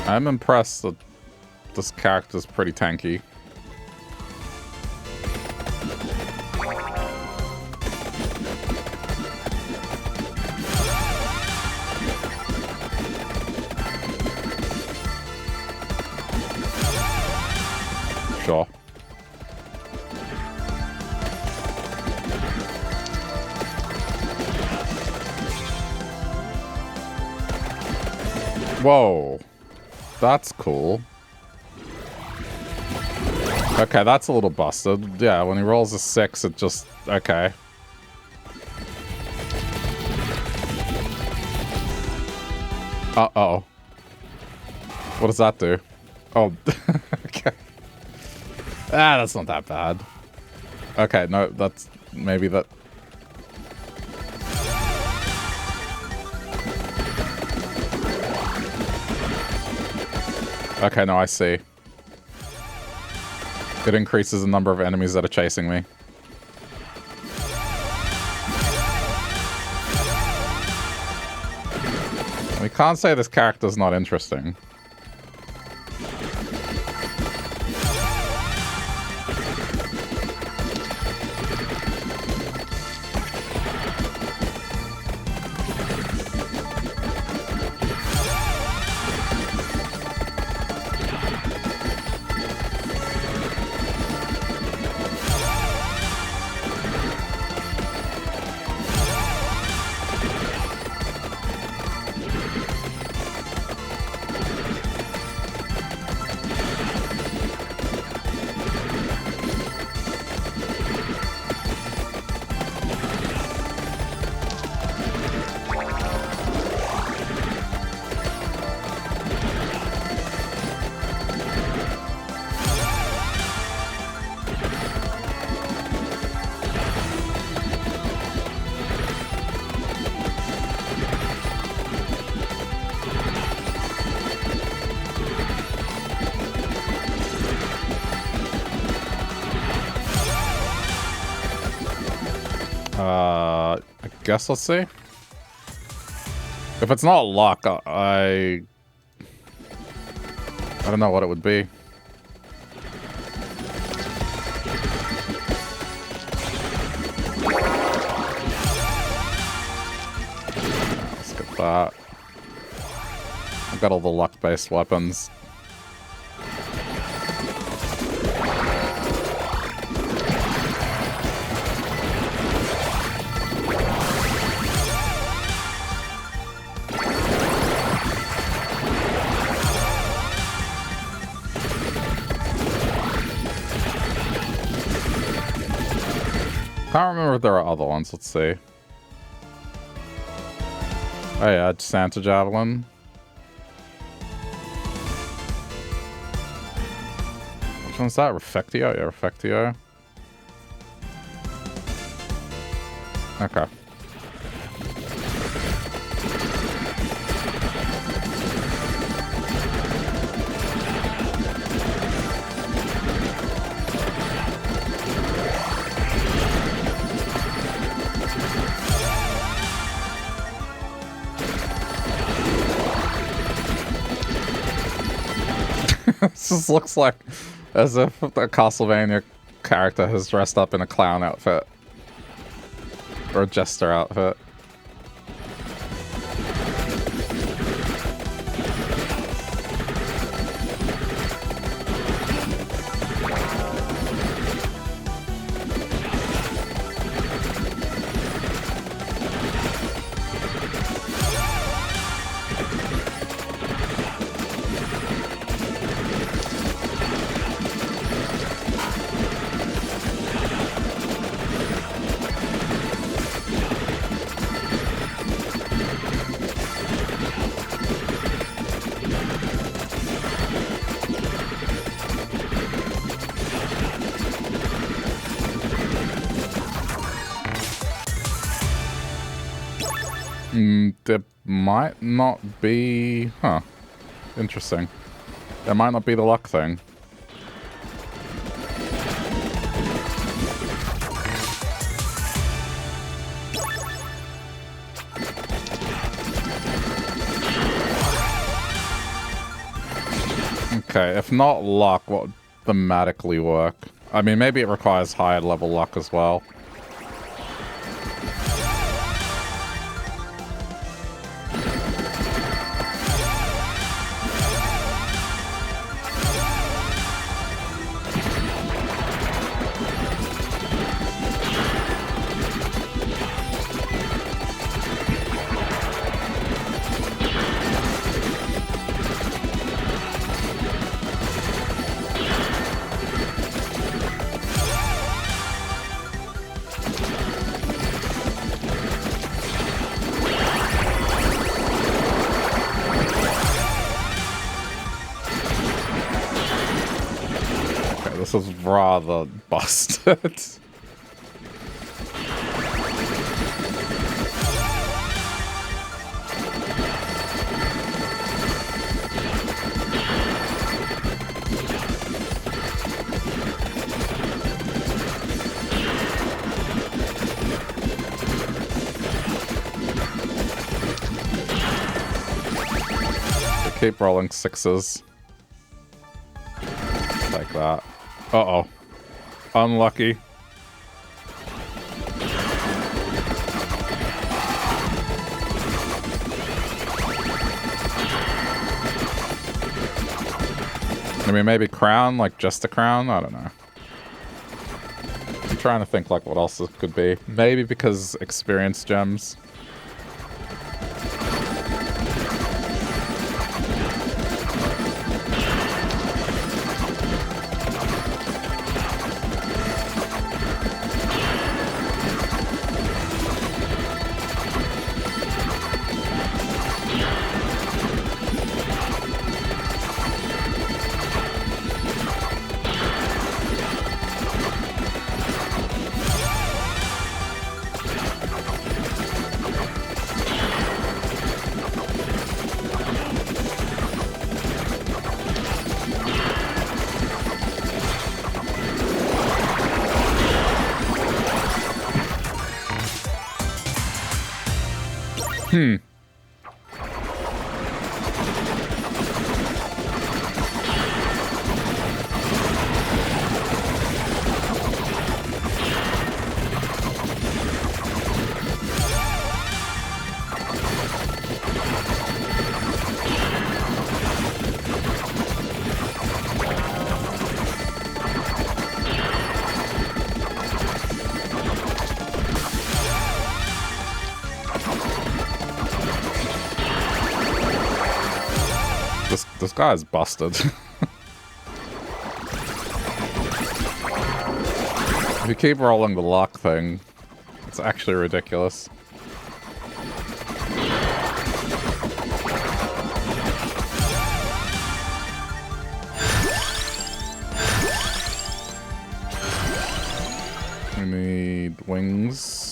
I'm impressed that this character's pretty tanky. Sure. Whoa. That's cool. Okay, that's a little busted. Yeah, when he rolls a 6, it just... Okay. Uh-oh. What does that do? Oh, okay. Ah, that's not that bad. Okay, no, that's... Maybe that... Okay, no, I see. It increases the number of enemies that are chasing me. We can't say this character's not interesting. I guess let's see. If it's not luck, I don't know what it would be. Let's get that. I've got all the luck-based weapons. Can't remember if there are other ones. Let's see. Oh yeah, Santa Javelin. Which one's that? Refectio? Yeah, Refectio. Okay. This just looks like as if a Castlevania character has dressed up in a clown outfit. Or a jester outfit. There might not be... Huh. Interesting. There might not be the luck thing. Okay, if not luck, what would thematically work? I mean, maybe it requires higher level luck as well. This is rather busted. Keep rolling 6s. Like that. Uh-oh. Unlucky. I mean, maybe crown, like just a crown? I don't know. I'm trying to think like what else it could be. Maybe because experience gems. This guy's busted. If you keep rolling the luck thing, it's actually ridiculous. We need wings.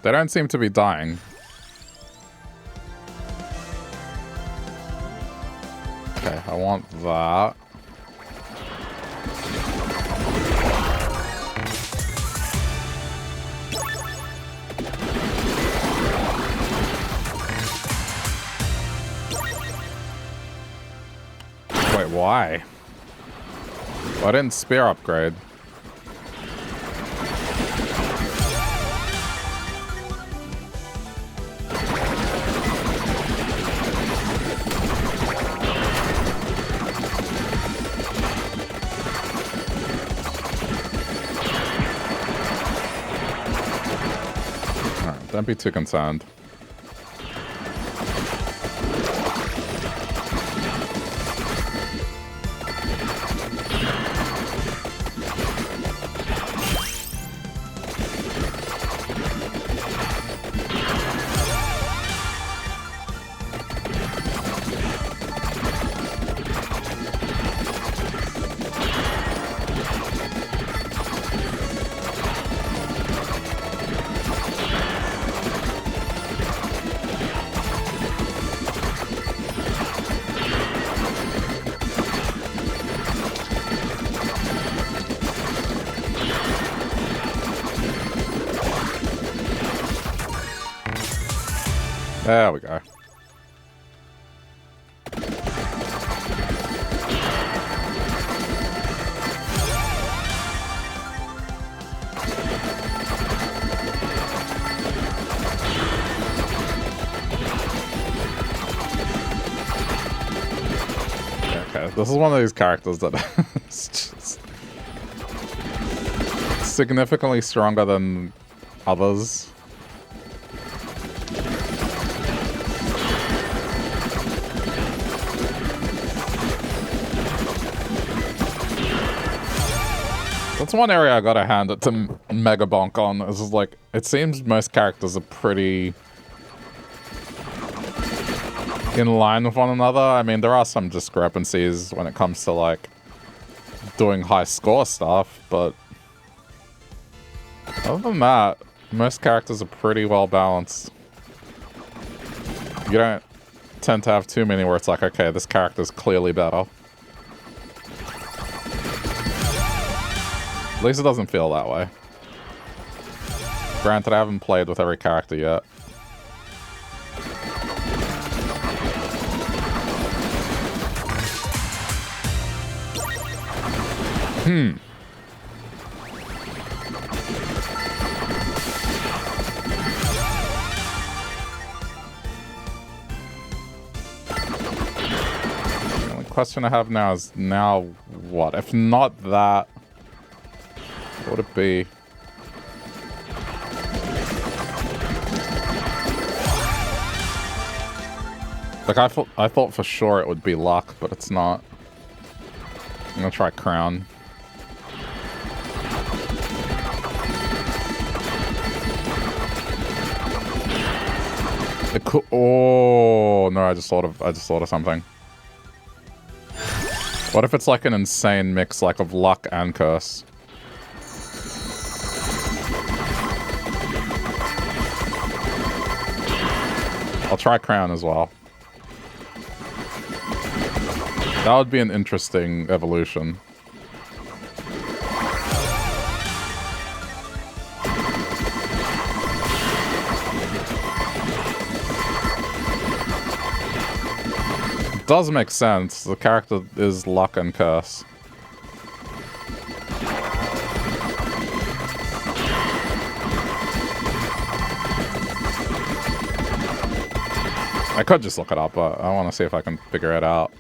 They don't seem to be dying. Okay, I want that. Wait, why? Why didn't spear upgrade? Don't be too concerned. There we go. Okay, this is one of these characters that is just significantly stronger than others. That's one area I gotta hand it to Mega Bonk on. It's just like, it seems most characters are pretty in line with one another. I mean, there are some discrepancies when it comes to, like, doing high score stuff, but other than that, most characters are pretty well balanced. You don't tend to have too many where it's like, okay, this character's clearly better. At least it doesn't feel that way. Granted, I haven't played with every character yet. The only question I have now is, now what? If not that, what would it be? Like, I thought for sure it would be luck, but it's not. I'm gonna try crown. It could, oh no! I just thought of something. What if it's like an insane mix, like of luck and curse? I'll try crown as well. That would be an interesting evolution. It does make sense. The character is luck and curse. I could just look it up, but I want to see if I can figure it out.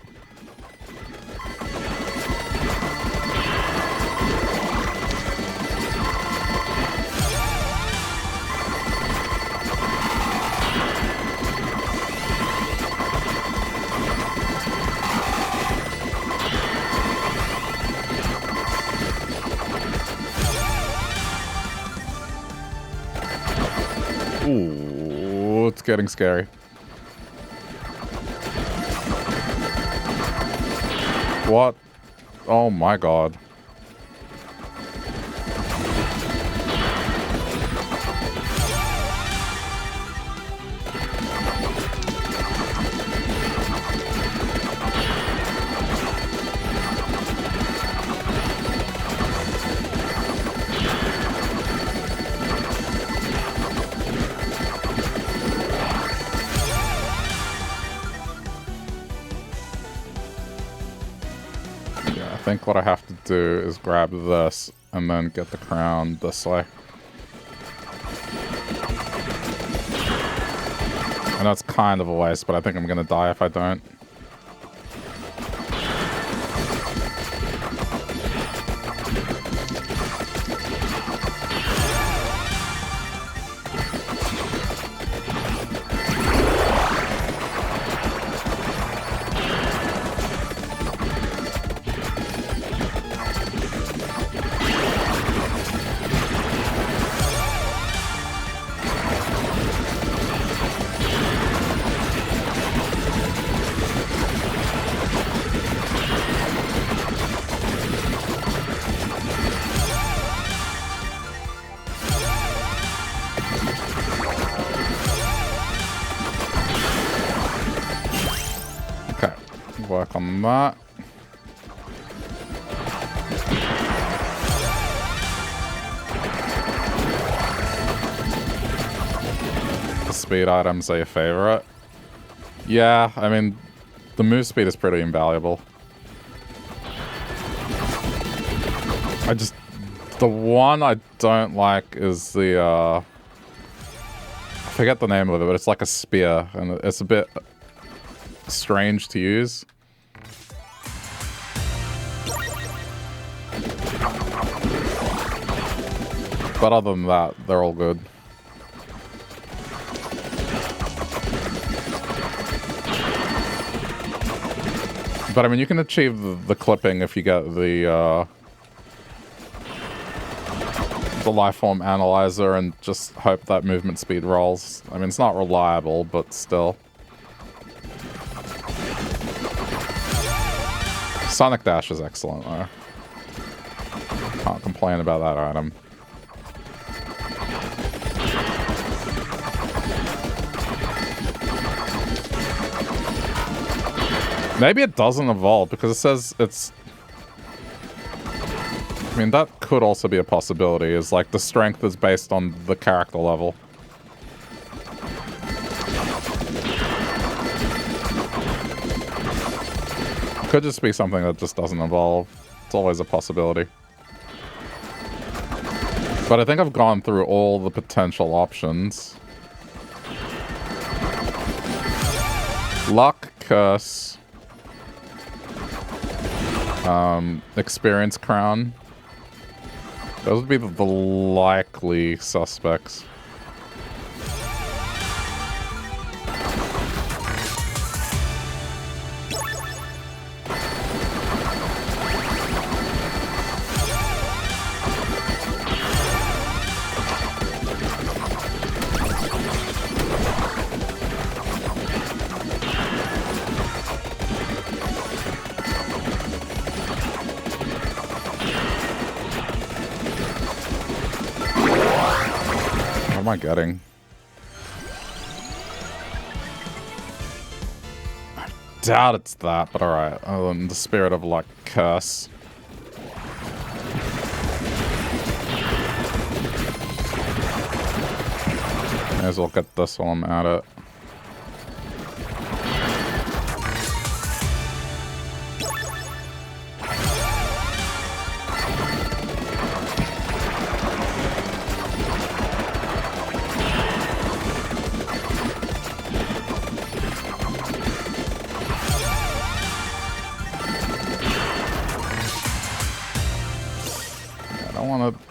Ooh, it's getting scary. What? Oh my god. I think what I have to do is grab this and then get the crown this way. I know it's kind of a waste, but I think I'm gonna die if I don't. Work on that. speed items are your favorite. Yeah, I mean, the move speed is pretty invaluable. The one I don't like is the, I forget the name of it, but it's like a spear, and it's a bit strange to use. But other than that, they're all good. But I mean, you can achieve the clipping if you get the lifeform analyzer and just hope that movement speed rolls. I mean, it's not reliable, but still. Sonic Dash is excellent, though. Can't complain about that item. Maybe it doesn't evolve because it says it's... I mean, that could also be a possibility, is like the strength is based on the character level. Could just be something that just doesn't evolve. It's always a possibility. But I think I've gone through all the potential options. Luck, Curse, Experience Crown. Those would be the likely suspects. What am I getting? I doubt it's that, but alright. The Spirit of Luck Curse. May as well get this while I'm at it.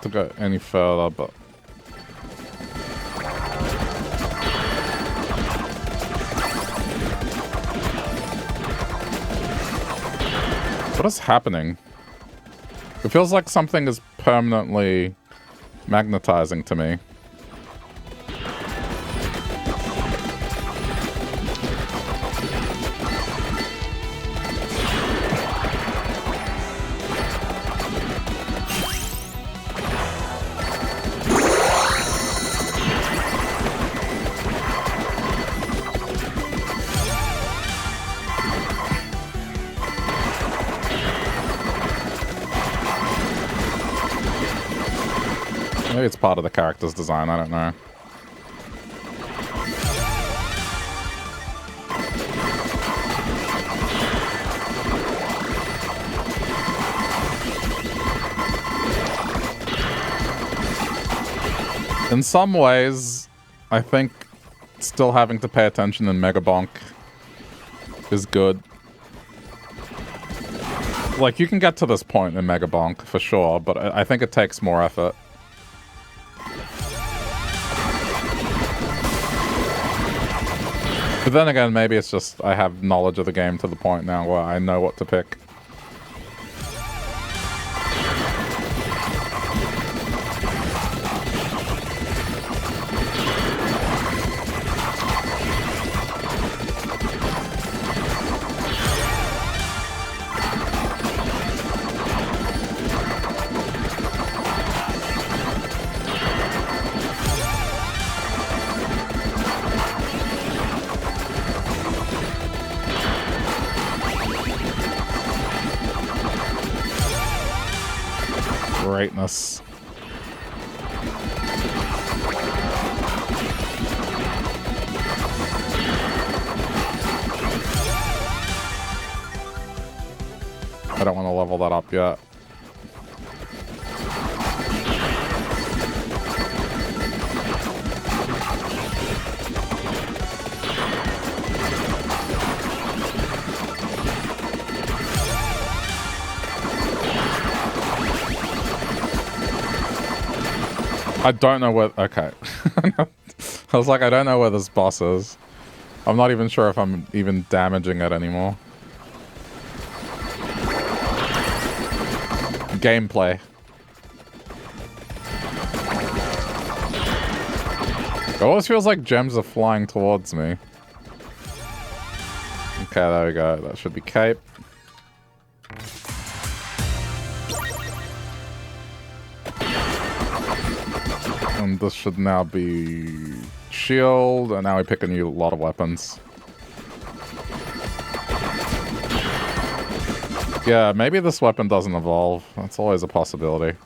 To go any further, but what is happening? It feels like something is permanently magnetizing to me. Maybe it's part of the character's design, I don't know. In some ways, I think still having to pay attention in Mega Bonk is good. Like, you can get to this point in Mega Bonk, for sure, but I think it takes more effort. But then again, maybe it's just I have knowledge of the game to the point now where I know what to pick. Greatness. I don't want to level that up yet. I don't know where... Okay. I was like, I don't know where this boss is. I'm not even sure if I'm even damaging it anymore. Gameplay. It always feels like gems are flying towards me. Okay, there we go. That should be cape. And this should now be shield, and now we pick a new lot of weapons. Yeah, maybe this weapon doesn't evolve. That's always a possibility.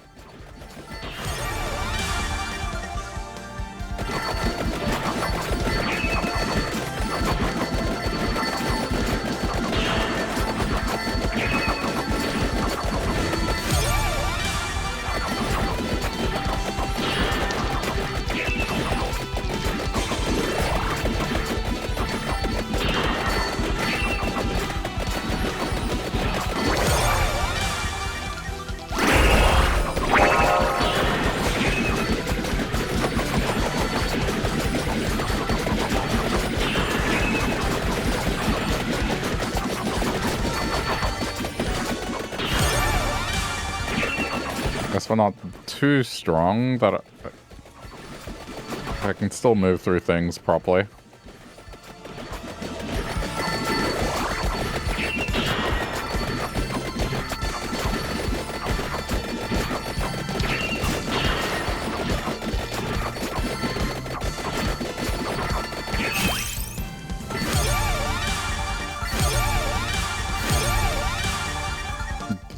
We're not too strong, but I can still move through things properly.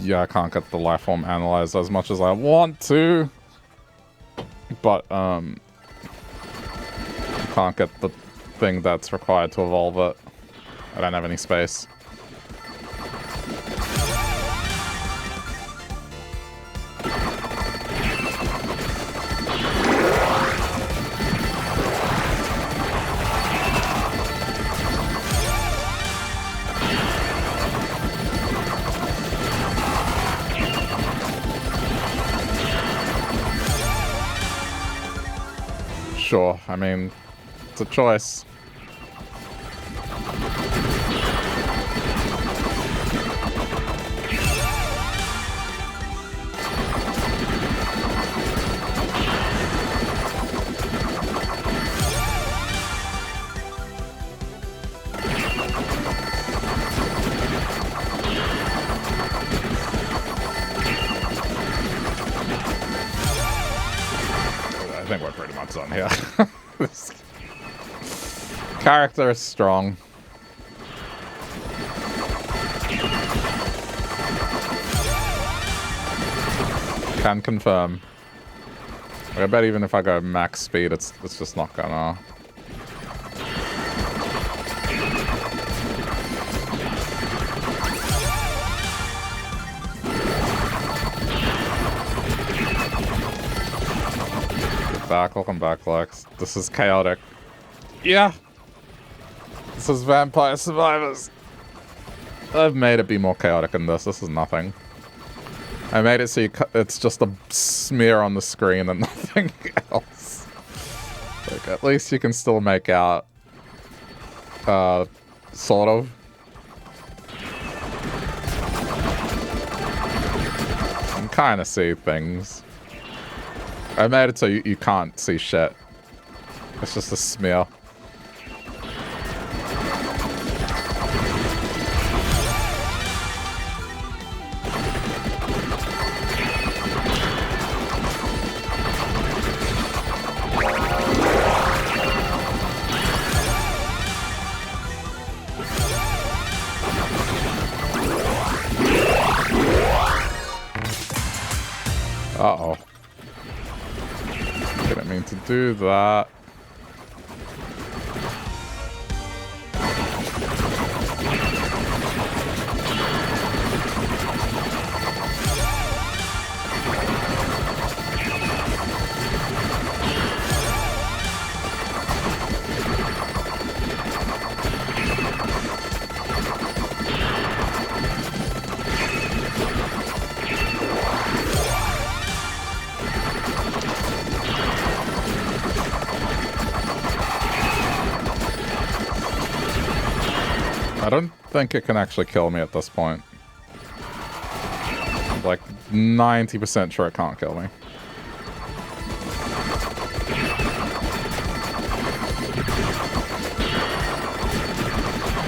Yeah, I can't get the life form analyzed as much as I want to. But, can't get the thing that's required to evolve it. I don't have any space. Sure, I mean, it's a choice. I think we're pretty much done here. This character is strong. Can confirm. I bet even if I go max speed, it's just not gonna. Back, welcome back, Lex. This is chaotic. Yeah! This is Vampire Survivors. I've made it be more chaotic in this. This is nothing. I made it so it's just a smear on the screen and nothing else. Like, at least you can still make out, sort of. You can kind of see things. I made it so you can't see shit. It's just a smear. Uh-oh. Didn't mean to do that. I don't think it can actually kill me at this point. Like, 90% sure it can't kill me.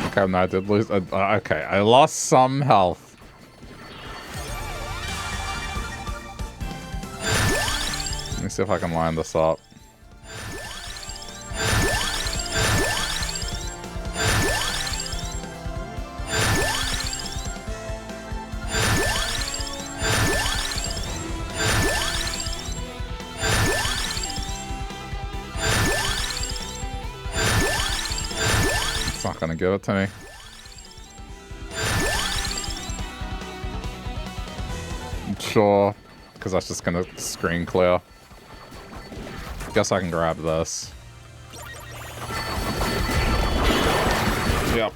Okay, no, I did lose. Okay, I lost some health. Let me see if I can line this up. It's not gonna give it to me. Sure, because that's just gonna screen clear. Guess I can grab this. Yep.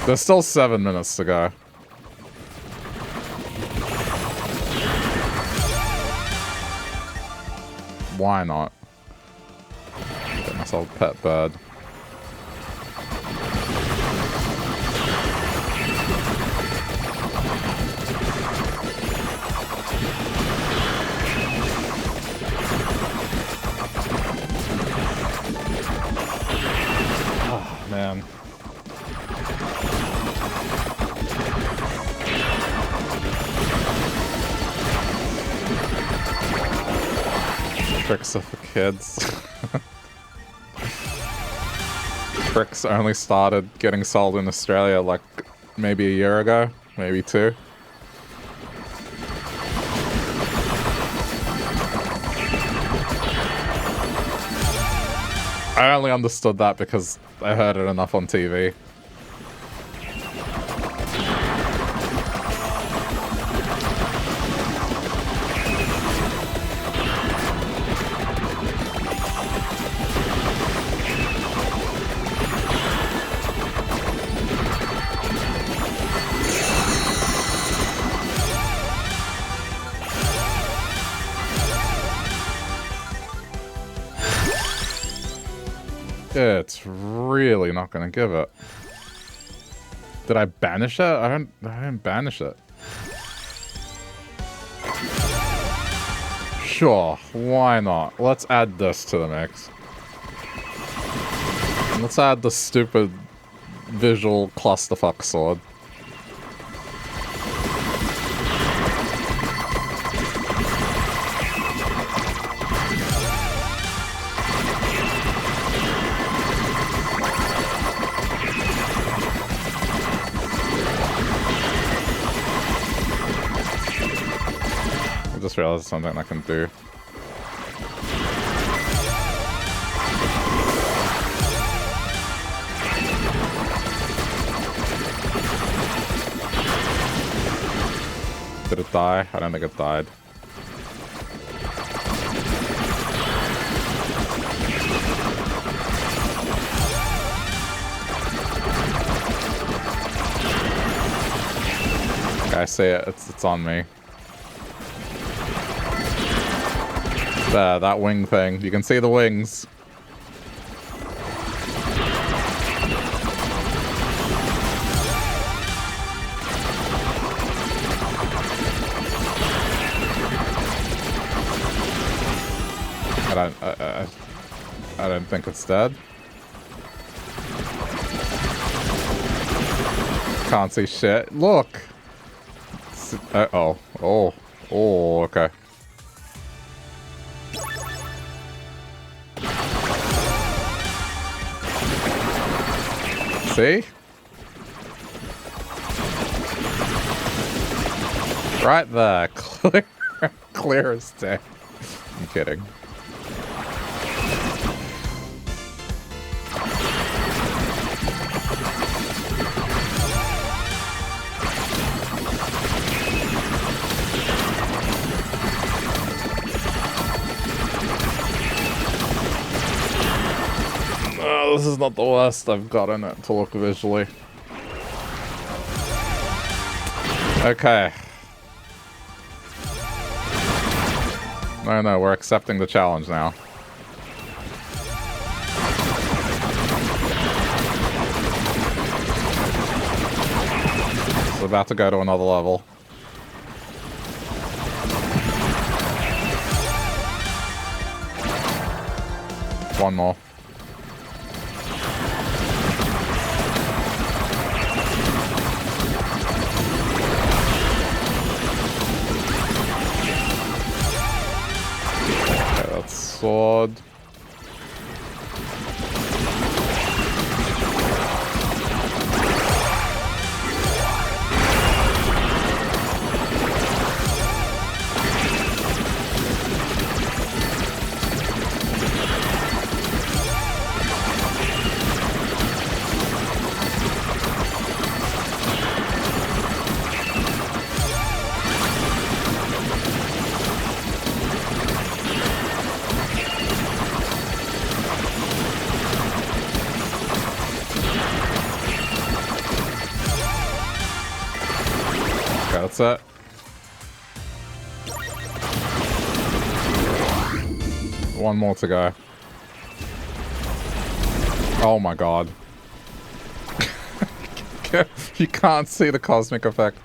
There's still 7 minutes to go. Why not? Get myself a pet bird. Oh, man. Tricks are for kids. Tricks only started getting sold in Australia like maybe a year ago, maybe 2. I only understood that because I heard it enough on TV. It's really not gonna give it. Did I banish it? I didn't banish it. Sure, why not? Let's add this to the mix. Let's add the stupid visual clusterfuck sword. I just realized something I can do. Did it die? I don't think it died. Okay, I see it. It's on me. There, that wing thing. You can see the wings. I don't think it's dead. Can't see shit. Look! Uh-oh. Oh. Oh, okay. See? Right there. Clear, clear as day. I'm kidding. This is not the worst I've gotten it to look visually. Okay. No, we're accepting the challenge now. about to go to another level. One more. Okay, that's sword. That's it. One more to go. Oh my god. You can't see the cosmic effect.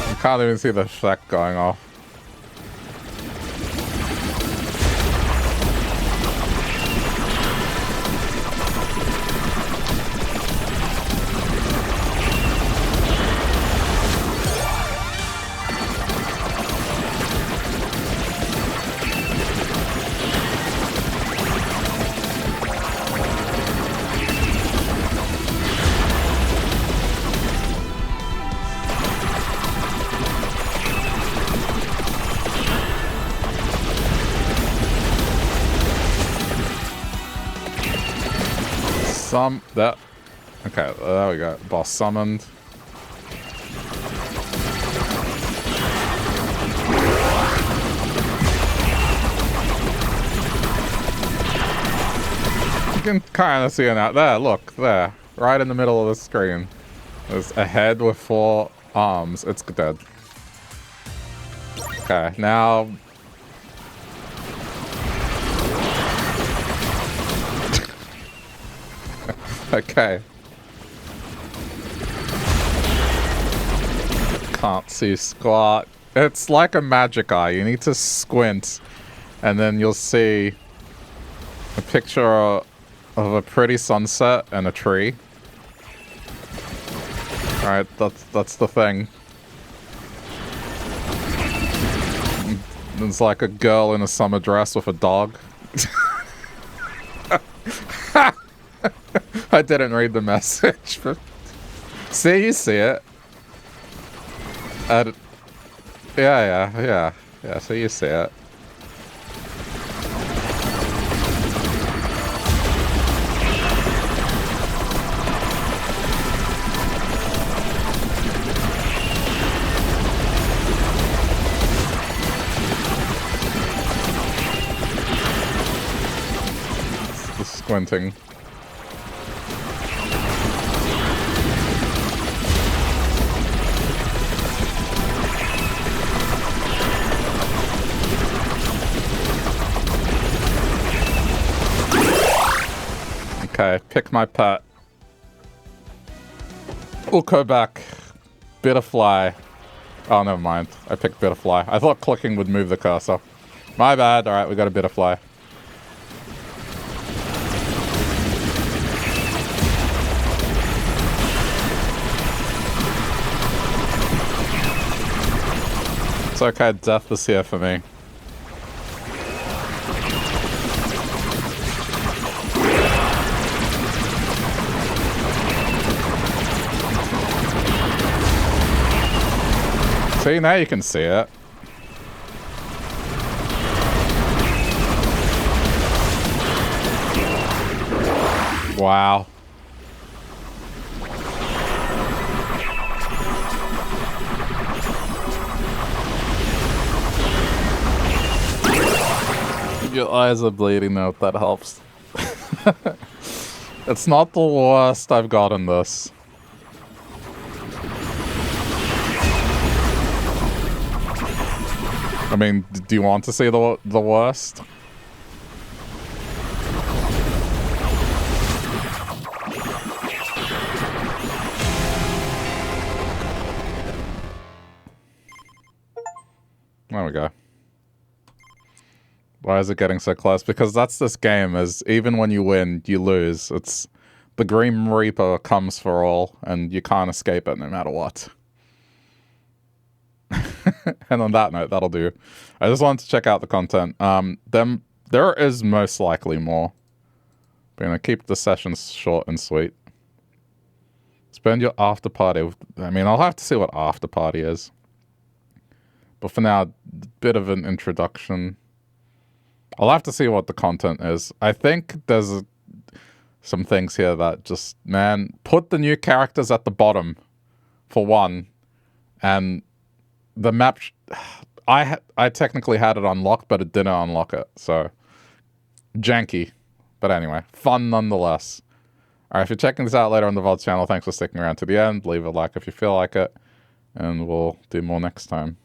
You can't even see the effect going off. That. Okay, there we go. Boss summoned. You can kind of see it out there. Look, there. Right in the middle of the screen. There's a head with 4 arms. It's dead. Okay, now... Okay. Can't see squat. It's like a magic eye. You need to squint, and then you'll see a picture of a pretty sunset and a tree. Alright, that's the thing. It's like a girl in a summer dress with a dog. I didn't read the message, but... See, you see it. Yeah, so you see it. It's the squinting. Okay, pick my pet. We'll go back. Bitterfly. Oh, never mind. I picked Bitterfly. I thought clicking would move the cursor. My bad. Alright, we got a Bitterfly. It's okay, death is here for me. See, now you can see it. Wow. Your eyes are bleeding now, if that helps. It's not the worst I've got in this. I mean, do you want to see the worst? There we go. Why is it getting so close? Because that's this game, is even when you win, you lose. It's the Grim Reaper comes for all, and you can't escape it no matter what. And on that note, that'll do. I just wanted to check out the content. There is most likely more. But, keep the sessions short and sweet. Spend your after party. I mean, I'll have to see what after party is. But for now, a bit of an introduction. I'll have to see what the content is. I think there's some things here that just, man, put the new characters at the bottom, for one. And the map, I technically had it unlocked, but it didn't unlock it. So, janky. But anyway, fun nonetheless. Alright, if you're checking this out later on the VOD channel, thanks for sticking around to the end. Leave a like if you feel like it. And we'll do more next time.